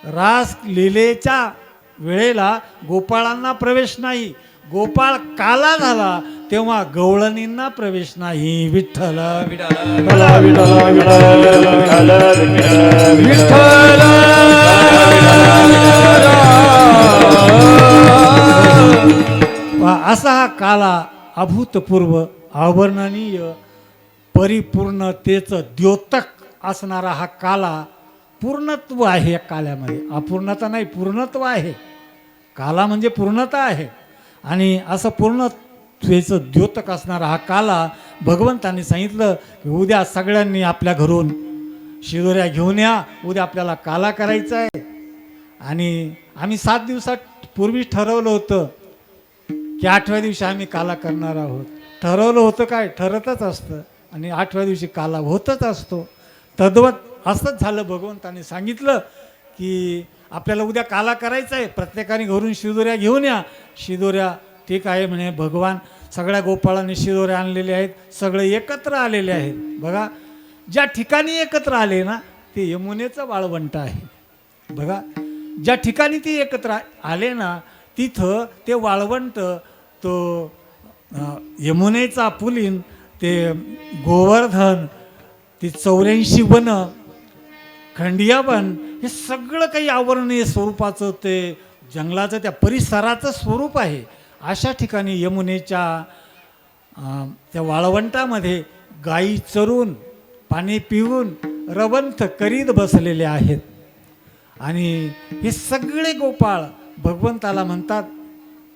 रास लीलेच्या वेळेला गोपाळांना प्रवेश नाही. गोपाळ काला झाला तेव्हा गवळणींना प्रवेश नाही. विठ्ठल विठ्ठल विठ्ठल असा हा काला अभूतपूर्व अवर्णनीय परिपूर्णतेचं द्योतक असणारा हा काला पूर्णत्व आहे. या काल्यामध्ये अपूर्णता नाही, पूर्णत्व आहे. काला म्हणजे पूर्णता आहे. आणि असं पूर्णत्वेचं द्योतक असणारा हा काला भगवंतांनी सांगितलं की उद्या सगळ्यांनी आपल्या घरून शिदोऱ्या घेऊन या, उद्या आपल्याला काला करायचा आहे. आणि आम्ही 7 दिवसात पूर्वी ठरवलं होतं की 8व्या दिवशी आम्ही काला करणार आहोत. ठरवलं होतं काय, ठरतच असतं आणि 8व्या दिवशी काला होतच असतो. तद्वत असंच झालं. भगवंतांनी सांगितलं की आपल्याला उद्या काला करायचा आहे, प्रत्येकाने घरून शिदोऱ्या घेऊन या. शिदोऱ्या ठीक आहे म्हणे, भगवान सगळ्या गोपाळांनी शिदोऱ्या आणलेले आहेत, सगळे एकत्र आलेले आहेत. बघा ज्या ठिकाणी एकत्र आले ना ते यमुनेचं वाळवंट आहे. बघा ज्या ठिकाणी ते एकत्र आले ना तिथं ते वाळवंट, तो यमुनेचा पुलीन, ते गोवर्धन, ती 84 वन, खंडिया वन, हे सगळं काही आवरणीय स्वरूपाचं ते जंगलाचं त्या परिसराचं स्वरूप आहे. अशा ठिकाणी यमुनेच्या त्या वाळवंटामध्ये गायी चरून पाणी पिऊन रवंथ करीत बसलेले आहेत. आणि हे सगळे गोपाळ भगवंताला म्हणतात,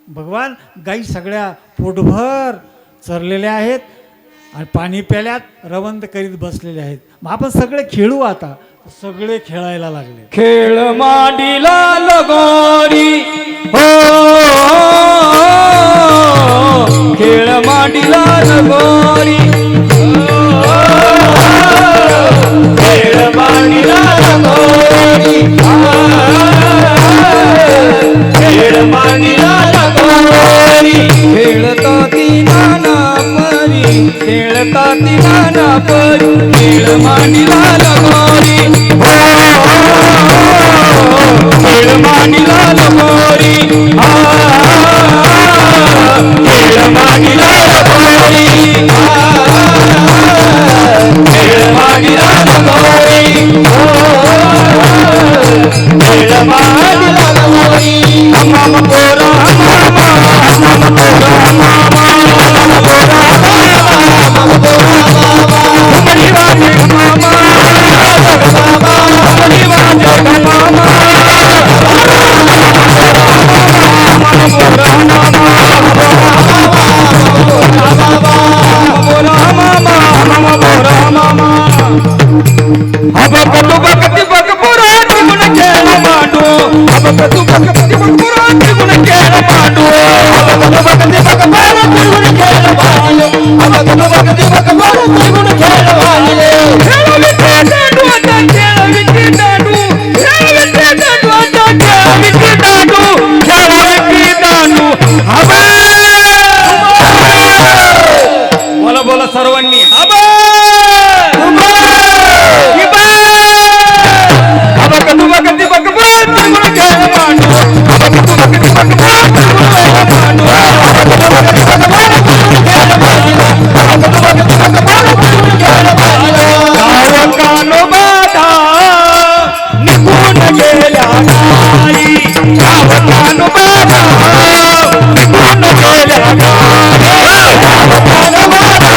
भगवान गायी सगळ्या पोटभर चरलेल्या आहेत आणि पाणी प्याल्यात, रवंथ करीत बसलेले आहेत. मग आपण सगळे खेळू. आता सगळे खेळायला लागले. खेळ मांडीला लगोरी हो, खेळ मांडीला लगोरी, खेळ मांडीला लगोरी, खेळ मांडीला लगोरी. खेळता ती नाना परी, खेळता ती नाना परी, खेळ मांडीला लगोरी हो, खेळ मांडीला लगोरी, खेळ मांडीला लगोरी, खेळ मांडीला लगोरी, खेळ मांडीला लगोरी. मामा पोरा मामा, मामा पोरा मामा, मामा पोरा मामा, मामा पोरा मामा, उमरी वाजे मामा, उमरी वाजे मामा, मामा पोरा मामा, पोरा मामा, मामा पोरा मामा. अब कतु भक्ति भग पुरा त्रिगुण खेळ मांडू, अब कतु भक्ति भग पुरा त्रिगुण खेळ मांडू, अब कतु भक्ति भग पुरा त्रिगुण खेळ मांडू, अब कतु भक्ति भग पुरा त्रिगुण खेळ मांडले. खेळ विखे दांडू आता, खेळ विखे दांडू, खेळ विखे दांडू आता, खेळ विखे दांडू, खेळ विखे दांडू. अब बोला बोला सर्वांनी अब कतु भक्ति भग पुरा त्रिगुण खेळ मांडू, अब कतु भक्ति भग पुरा त्रिगुण खेळ मांडू, अब कतु भक्ति भग पुरा त्रिगुण खेळ मांडू, अब कतु भक्ति भग पुरा त्रिगुण खेळ मांडू. गाव कानो बाधा निघून गेल्या गाई, गाव कानो बाधा निघून गेल्या गाई, गाव कानो बाधा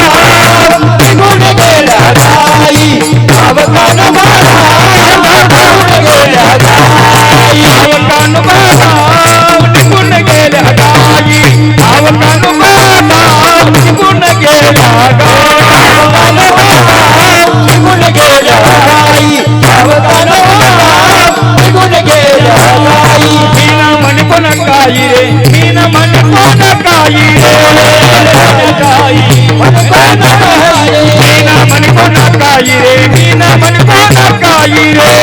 मीना म्हणे कोणा काही रे मीना म्हणे कोणा काही रे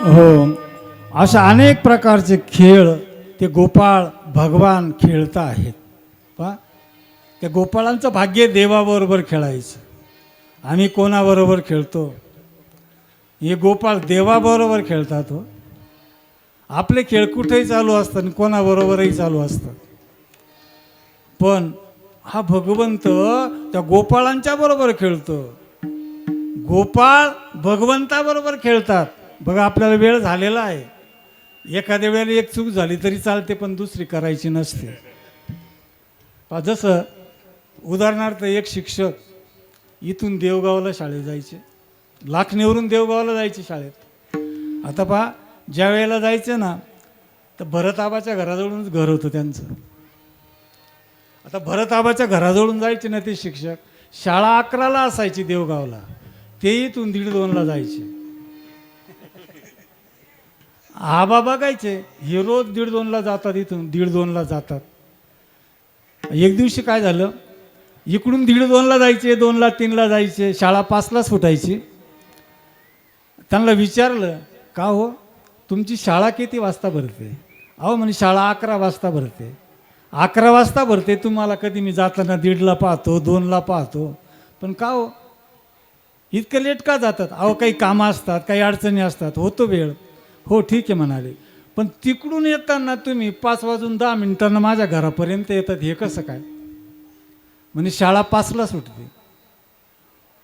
हो, अशा अनेक प्रकारचे खेळ ते गोपाळ भगवान खेळत आहेत. पहा, त्या गोपाळांचं भाग्य देवाबरोबर खेळायचं. आम्ही कोणाबरोबर खेळतो? हे गोपाळ देवाबरोबर खेळतात. हो, आपले खेळ कुठेही चालू असतात आणि कोणाबरोबरही चालू असतात, पण हा भगवंत त्या गोपाळांच्या बरोबर खेळतो. गोपाळ भगवंताबरोबर खेळतात. बघा, आपल्याला वेळ झालेला आहे. एखाद्या वेळेला एक चूक झाली तरी चालते, पण दुसरी करायची नसते. जसं उदाहरणार्थ एक शिक्षक इथून देवगावला शाळेत जायचे, लाखनीवरून देवगावला जायचे शाळेत. आता पहा, ज्या वेळेला जायचं ना, तर भरतआबाच्या घराजवळूनच घर होतं त्यांचं. आता भरतआबाच्या घराजवळून जायचे ना ते शिक्षक, शाळा 11ला असायची देवगावला, ते इथून 1:30-2ला जायचे. आबा बघायचे, हे रोज 1:30-2ला जातात, इथून 1:30-2ला जातात. एक दिवशी काय झालं, इकडून 1:30-2ला जायचे, 2ला 3ला जायचे, शाळा 5ला सुटायची. त्यांना विचारलं, का हो, तुमची शाळा किती वाजता भरते? अहो म्हणे, शाळा 11 वाजता भरते. 11 वाजता भरते, तुम्हाला कधी मी जाताना 1:30ला पाहतो, 2ला पाहतो, पण का हो इतकं लेट का जातात? अहो काही कामं असतात, काही अडचणी असतात, होतो वेळ. हो ठीक आहे म्हणाले, पण तिकडून येताना तुम्ही 5:10 माझ्या घरापर्यंत येतात, हे कसं काय? म्हणजे शाळा 5ला सुटते,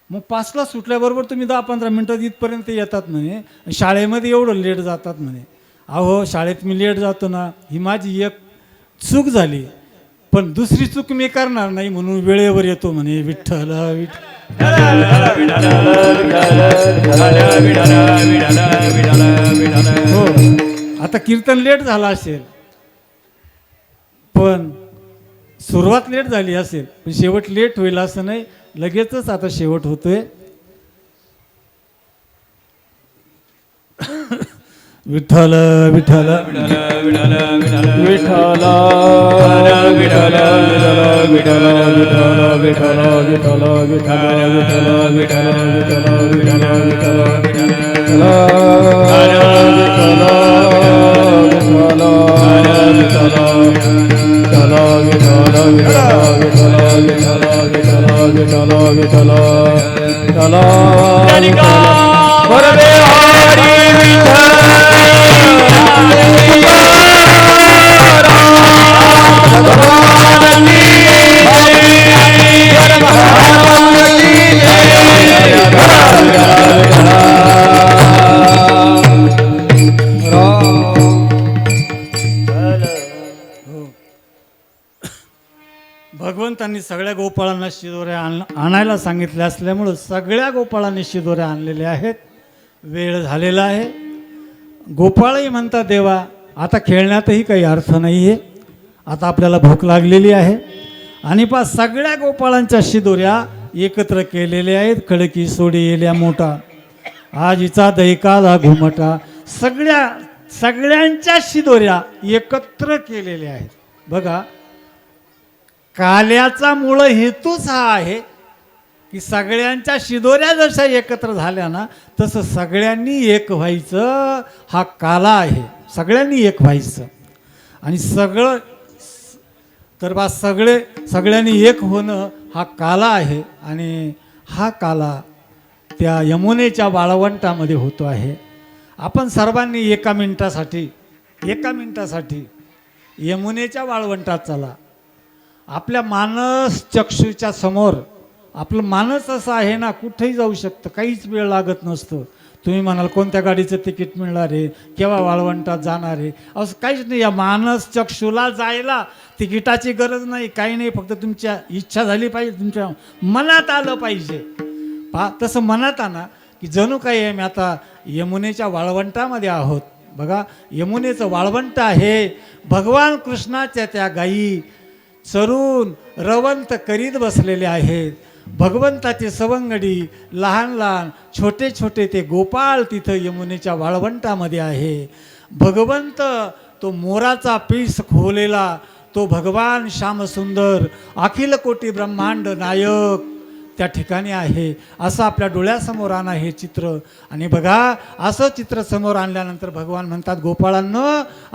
मग 5ला सुटल्याबरोबर तुम्ही 10-15 मिनटात इथपर्यंत येतात म्हणे, शाळेमध्ये एवढं लेट जातात म्हणे. अहो शाळेत मी लेट जातो ना, ही माझी एक चूक झाली, पण दुसरी चूक मी करणार नाही म्हणून वेळेवर येतो म्हणे. विठ्ठल विठ्ठल. हो, आता कीर्तन लेट झालं असेल, पण सुरुवात लेट झाली असेल, पण शेवट लेट होईल असं नाही, लगेचच आता शेवट होतोय. विठ्ठल विठ्ठल विठ्ठल विठ्ठल विठ्ठल विठ्ठल विठ्ठल विठ्ठल विठ्ठल विठ्ठल विठ्ठल भगवंतांनी सगळ्या गोपाळांना शिदोऱ्या आणायला सांगितले असल्यामुळं सगळ्या गोपाळांनी शिदोऱ्या आणलेल्या आहेत. वेळ झालेला आहे. गोपाळही म्हणतात, देवा आता खेळण्यातही काही अर्थ नाही आहे, आता आपल्याला भूक लागलेली आहे. आणि पहा, सगळ्या गोपाळांच्या शिदोऱ्या एकत्र केलेल्या आहेत. खडकी सोडी येल्या मोठा, आजीचा दैकाला घुमटा, सगळ्यांच्या शिदोऱ्या एकत्र केलेल्या आहेत. बघा, काल्याचा मूळ हेतूच हा आहे की सगळ्यांच्या शिदोऱ्या जशा एकत्र झाल्या ना, तसं सगळ्यांनी एक व्हायचं, हा काला आहे. सगळ्यांनी एक व्हायचं आणि सगळं तर बा सगळ्यांनी एक होणं हा काला आहे. आणि हा काला त्या यमुनेच्या वाळवंटामध्ये होतो आहे. आपण सर्वांनी एका मिनिटासाठी यमुनेच्या वाळवंटात चला. आपल्या मानस चक्षुच्या समोर आपलं मानस असं आहे ना, कुठेही जाऊ शकतं, काहीच वेळ लागत नसतं. तुम्ही म्हणाल कोणत्या गाडीचं तिकीट मिळणार आहे, केव्हा वाळवंटात जाणार आहे, असं काहीच नाही. या मानस चक्षुला जायला तिकिटाची गरज नाही, काही नाही. फक्त तुमच्या इच्छा झाली पाहिजे, तुमच्या मनात आलं पाहिजे. पहा, तसं मनात आणा. की जणू काही आम्ही आता यमुनेच्या वाळवंटामध्ये आहोत. बघा, यमुनेचं वाळवंट आहे. भगवान कृष्णाच्या त्या गायी चरून रवंत करीत बसलेले आहेत. भगवंताचे सवंगडी, लहान लहान छोटे छोटे ते गोपाळ तिथं यमुनेच्या वाळवंटामध्ये आहे. भगवंत तो मोराचा पीस खोवलेला तो भगवान श्यामसुंदर अखिल कोटी ब्रह्मांड नायक त्या ठिकाणी आहे. असं आपल्या डोळ्यासमोर आणा हे चित्र. आणि बघा, असं चित्र समोर आणल्यानंतर भगवान म्हणतात, गोपाळांनो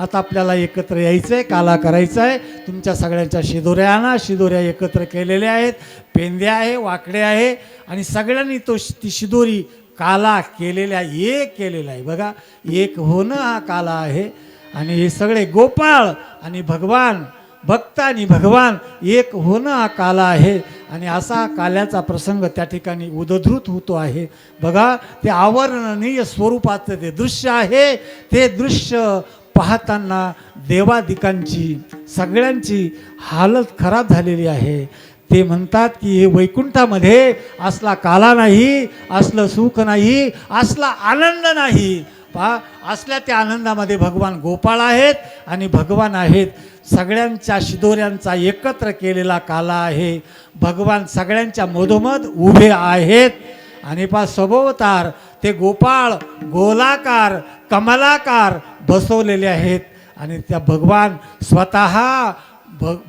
आता आपल्याला एकत्र यायचं आहे, काला करायचा आहे. तुमच्या सगळ्यांच्या शिदोऱ्या आणा. शिदोऱ्या एकत्र केलेल्या आहेत, पेंद्या आहे, वाकडे आहे आणि सगळ्यांनी ती शिदोरी काला केलेला एक केलेला आहे. बघा, एक होणं हा काला आहे. आणि हे सगळे गोपाळ आणि भगवान, भक्त आणि भगवान एक होणं हा काला आहे. आणि असा काल्याचा प्रसंग त्या ठिकाणी उदधृत होतो आहे. बघा, ते आवर्णनीय स्वरूपाचं ते दृश्य आहे. ते दृश्य पाहताना देवादिकांची सगळ्यांची हालत खराब झालेली आहे. ते म्हणतात की हे वैकुंठामध्ये असला काला नाही, असलं सुख नाही, असला आनंद नाही. पहा, असल्या त्या आनंदामध्ये भगवान गोपाळ आहेत आणि भगवान आहेत. सगळ्यांच्या शिदोऱ्यांचा एकत्र केलेला काला आहे. भगवान सगळ्यांच्या मधोमध उभे आहेत. आणि पहा, सभोवतार ते गोपाळ गोलाकार कमलाकार बसवलेले आहेत. आणि त्या भगवान स्वतः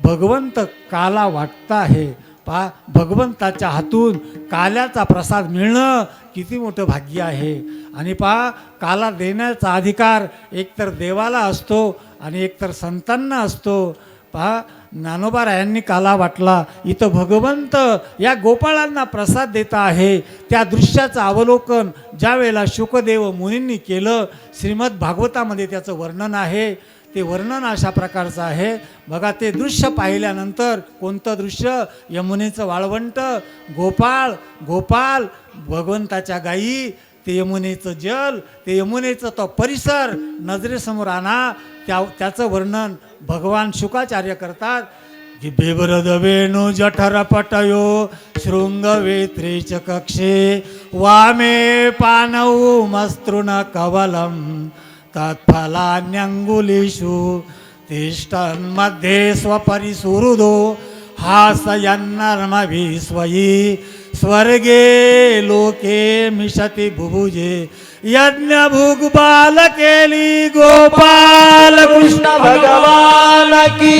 भगवंत काला वाटत आहे. पहा, भगवंताच्या हातून काल्याचा प्रसाद मिळणं किती मोठं भाग्य आहे. आणि पहा, काला देण्याचा अधिकार एकतर देवाला असतो आणि एकतर संतांना असतो. पहा, ज्ञानोबा रायांनी काला वाटला. इथं भगवंत या गोपाळांना प्रसाद देत आहे. त्या दृश्याचं अवलोकन ज्या वेळेला शुकदेव मुनींनी केलं, श्रीमद भागवतामध्ये त्याचं वर्णन आहे. ते वर्णन अशा प्रकारचं आहे. बघा, ते दृश्य पाहिल्यानंतर कोणतं दृश्य? यमुनेचं वाळवंट, गोपाळ गोपाल, भगवंताच्या गायी, ते यमुनेचं जल, ते यमुनेचं तो परिसर नजरेसमोर आणा. त्याचं वर्णन भगवान शुकाचार्य करतात की बेबरद वेणू जठर पटयो शृंगवेत्रेच कक्षे वामे पानौ मस्तृण कवलम तत्फलान्यंगुलीषु तिष्ठन्मध्ये स्वपरिसुहृदो हासयन्नर्मभिस्वयि स्वर्गे लोके मिषति बुभुजे यज्ञभुग बाल केली गोपाल कृष्ण भगवान की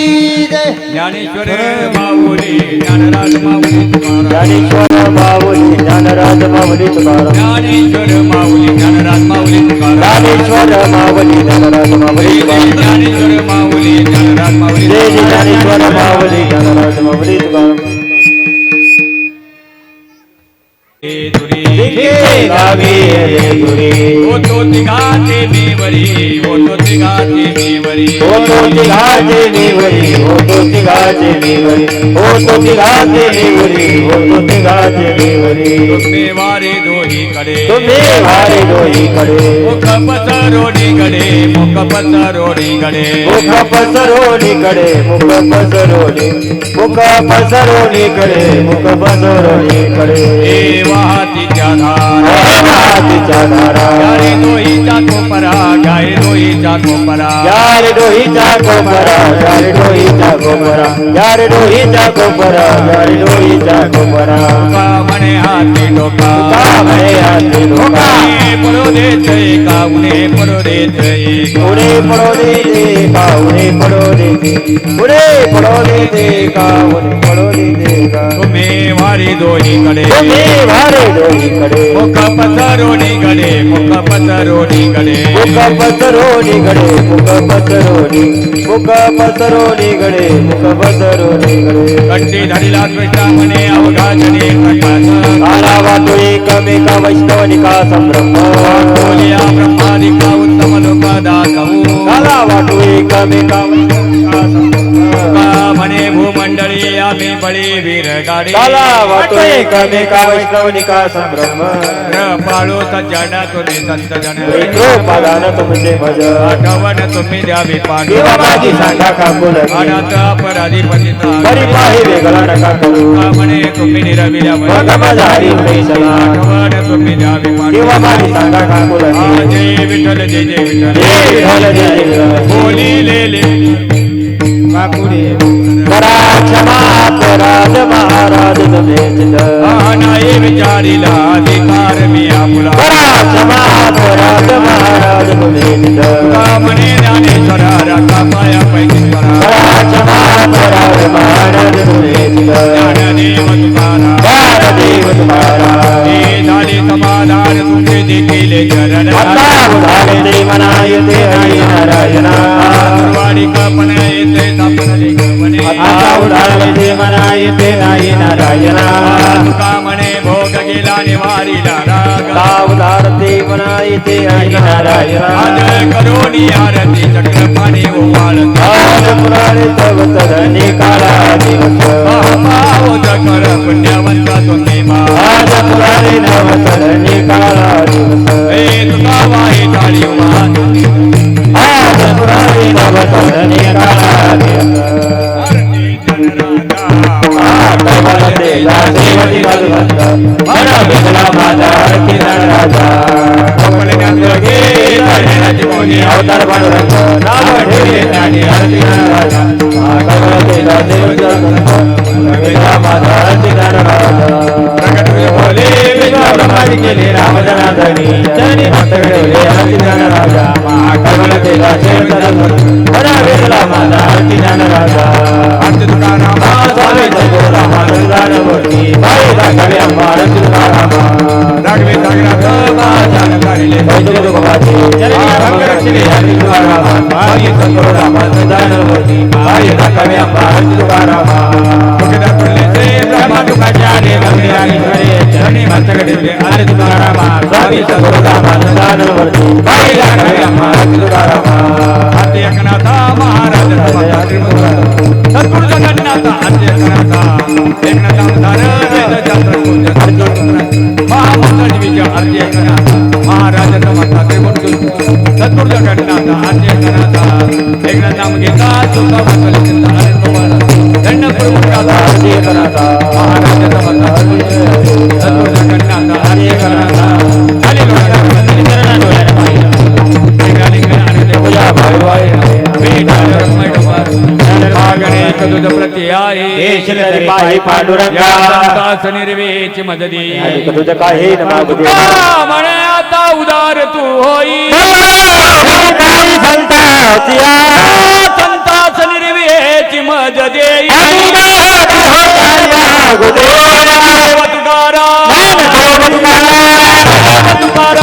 जय. ज्ञानेश्वर माऊली ज्ञानराज माऊली तुकाराम. ज्ञानेश्वर माऊली ज्ञानराज माऊली तुकाराम. ज्ञानेश्वर माऊली ज्ञानराज माऊली तुकाराम. ज्ञानेश्वर माऊली ज्ञानराज माऊली तुकाराम. ज्ञानेश्वर माऊली ज्ञानराज माऊली जय जय ज्ञानेश्वर माऊली ज्ञानराज माऊली तुकाराम. गावी रे दुरी होतो तिघाचे मेवरी, होतो तिघाचे मेवरी, होतो तिघाचे मेवरी, होतो तिघाचे मेवरी, होतो तिघाचे मेवरी, होतो तिघाचे मेवरी. तुम्ही वारे दोहीकडे, तुम्ही वारे दोहीकडे, मुख पसरोडीकडे, मुख पसरोडीकडे, मुख पसरोडीकडे, मुख पसरोडी, मुख पसरोडीकडे, मुख पसरोडीकडे. हे वाहतीच्या धारा, हातीच्या धारा, गाय दोहीचा कोपरा, गाय दोहीचा कोपरा, यार डोहीचा कोपरा, यार डोहीचा कोपरा, यार डोहीचा कोपरा, यार डोहीचा कोपरा. का म्हणे हाती डोका, का म्हणे हाती डोका, पडो देत एका, उणे पडो देत एका. उडे पडो देते का, उडे पडो देते, उडे पडो देते का, उडे पडो देते का. तुम्ही वारी दोहीकडे, तुम्ही वारे दोहीकडे, मुख पसरोडीकडे, मुख पसरोडीकडे, मुख पसरोडीकडे, मुख पसरोडी, मुख पसरोडीकडे, मुख पसरोडीकडे. कंठी धरिला कृष्णा म्हणे अवघा जने प्रकाश. काला वाटो एकमेका वैष्णवनिका संभ्रम, बोलिया ब्रह्मादिका उत्तम लोका दाखवू. काला वाटो एकमेका वैष्णवनिका संभ्रम. का म्हणे भूमंडळी आम्ही बळी वीर गाडी काला वाटो एकमेका वैष्णवनिका संभ्रम पाळो सज्जन तुम्ही संत जन पादान तुमचे भज आठवण तुम्ही द्यावी पांडू देवा माझी सांगा काकुल अनाथ अपराधी पतिता बरी पाही वेगळा नका करू म्हणे तुम्ही निरविल्या मग माझा हरी पैसला आठवण तुम्ही द्यावी पांडू देवा माझी सांगा काकुल जय विठ्ठल जय जय विठ्ठल जय विठ्ठल जय विठ्ठल बोली लेले करा क्षमा अपराध महाराज तुम्ही चित नाही विचारिला अधिकार मी आपुला करा क्षमा अपराध महाराज तुम्ही चित म्हणे ज्ञानेश्वरा राखा पाया पैकी करा क्षमा अपराध महाराज तुम्ही चित ज्ञानदेव तुम्हाला ज्ञानदेव तुम्हारा हे झाले समाधान तुमचे देखील चरण आता उधारे दे मना येते हरी नारायणा वाडी कल्पना येते सापडले गमने आता उधारे दे मना येते नाही नारायणा तुका म्हणे भोग गेला निवारीला राग आता उधार दे मना येते हरी नारायणा आज करोनी आरती चक्रपाणी ओवाळत आज पुराणे तवत धनी काळा दिवस पावत कर पुण्यवंत तुम्ही मा आज पुराणे तवत धनी काळा दिवस हे तुका वाही टाळी वाहन आज पुराणे तवत धनी काळा दिवस देवती भगवंत मन विठला माझा किरण राजा अवतार पांडुरंग नाव ठेवले ज्ञानी आरती राजा भगवतेला देवता विठला माझा किरण राजा बोले विठला ब्रह्माजी केले रामजनार्दनी चरणी भक्त ठेवले आरती राजा भगवतेला देवता मन विठला माझा किरण राजा आरती तुकाराम स्वामी रामानंदानमूर्ती बाई दाखवे अंबार तुकारामा राघवे सागरात माझ्या काढले वैद्यकोपाची चरणी हरी तुकारामा बाई सद्गुरू रामानंदानमूर्ती बाई दाखवे अंबार तुकारामा तुकेदार पडले ते ब्रह्मा तुकाचार्य मंदिराधीश्वरी चरणी भक्त ठेवले हरी तुकारामा स्वामी सद्गुरू रामानंदानमूर्ती बाई दाखवे अंबार तुकारामा आरती एकनाथा महाराज सद्गुरु जगन्नाथ आरती एकनाथा एकनाथ अवतार वेद शास्त्र पूजन महामंडळ विजय आरती एकनाथ महाराज समर्था त्रिमूर्ती सद्गुरु जगन्नाथ आरती एकनाथा एकनाथ नाम घेता सुख मंगल चिंता अनंत दंड प्रमुखाचा आरती एकनाथा महाराज समर्था सद्गुरु जगन्नाथ आरती एकनाथा खाली पूजा भगवाई प्रति आहे पाही पांडुरंगा निर्वेची मददी तुझ काही न मागू दे म्हणे आता उदार तू होई काही संताची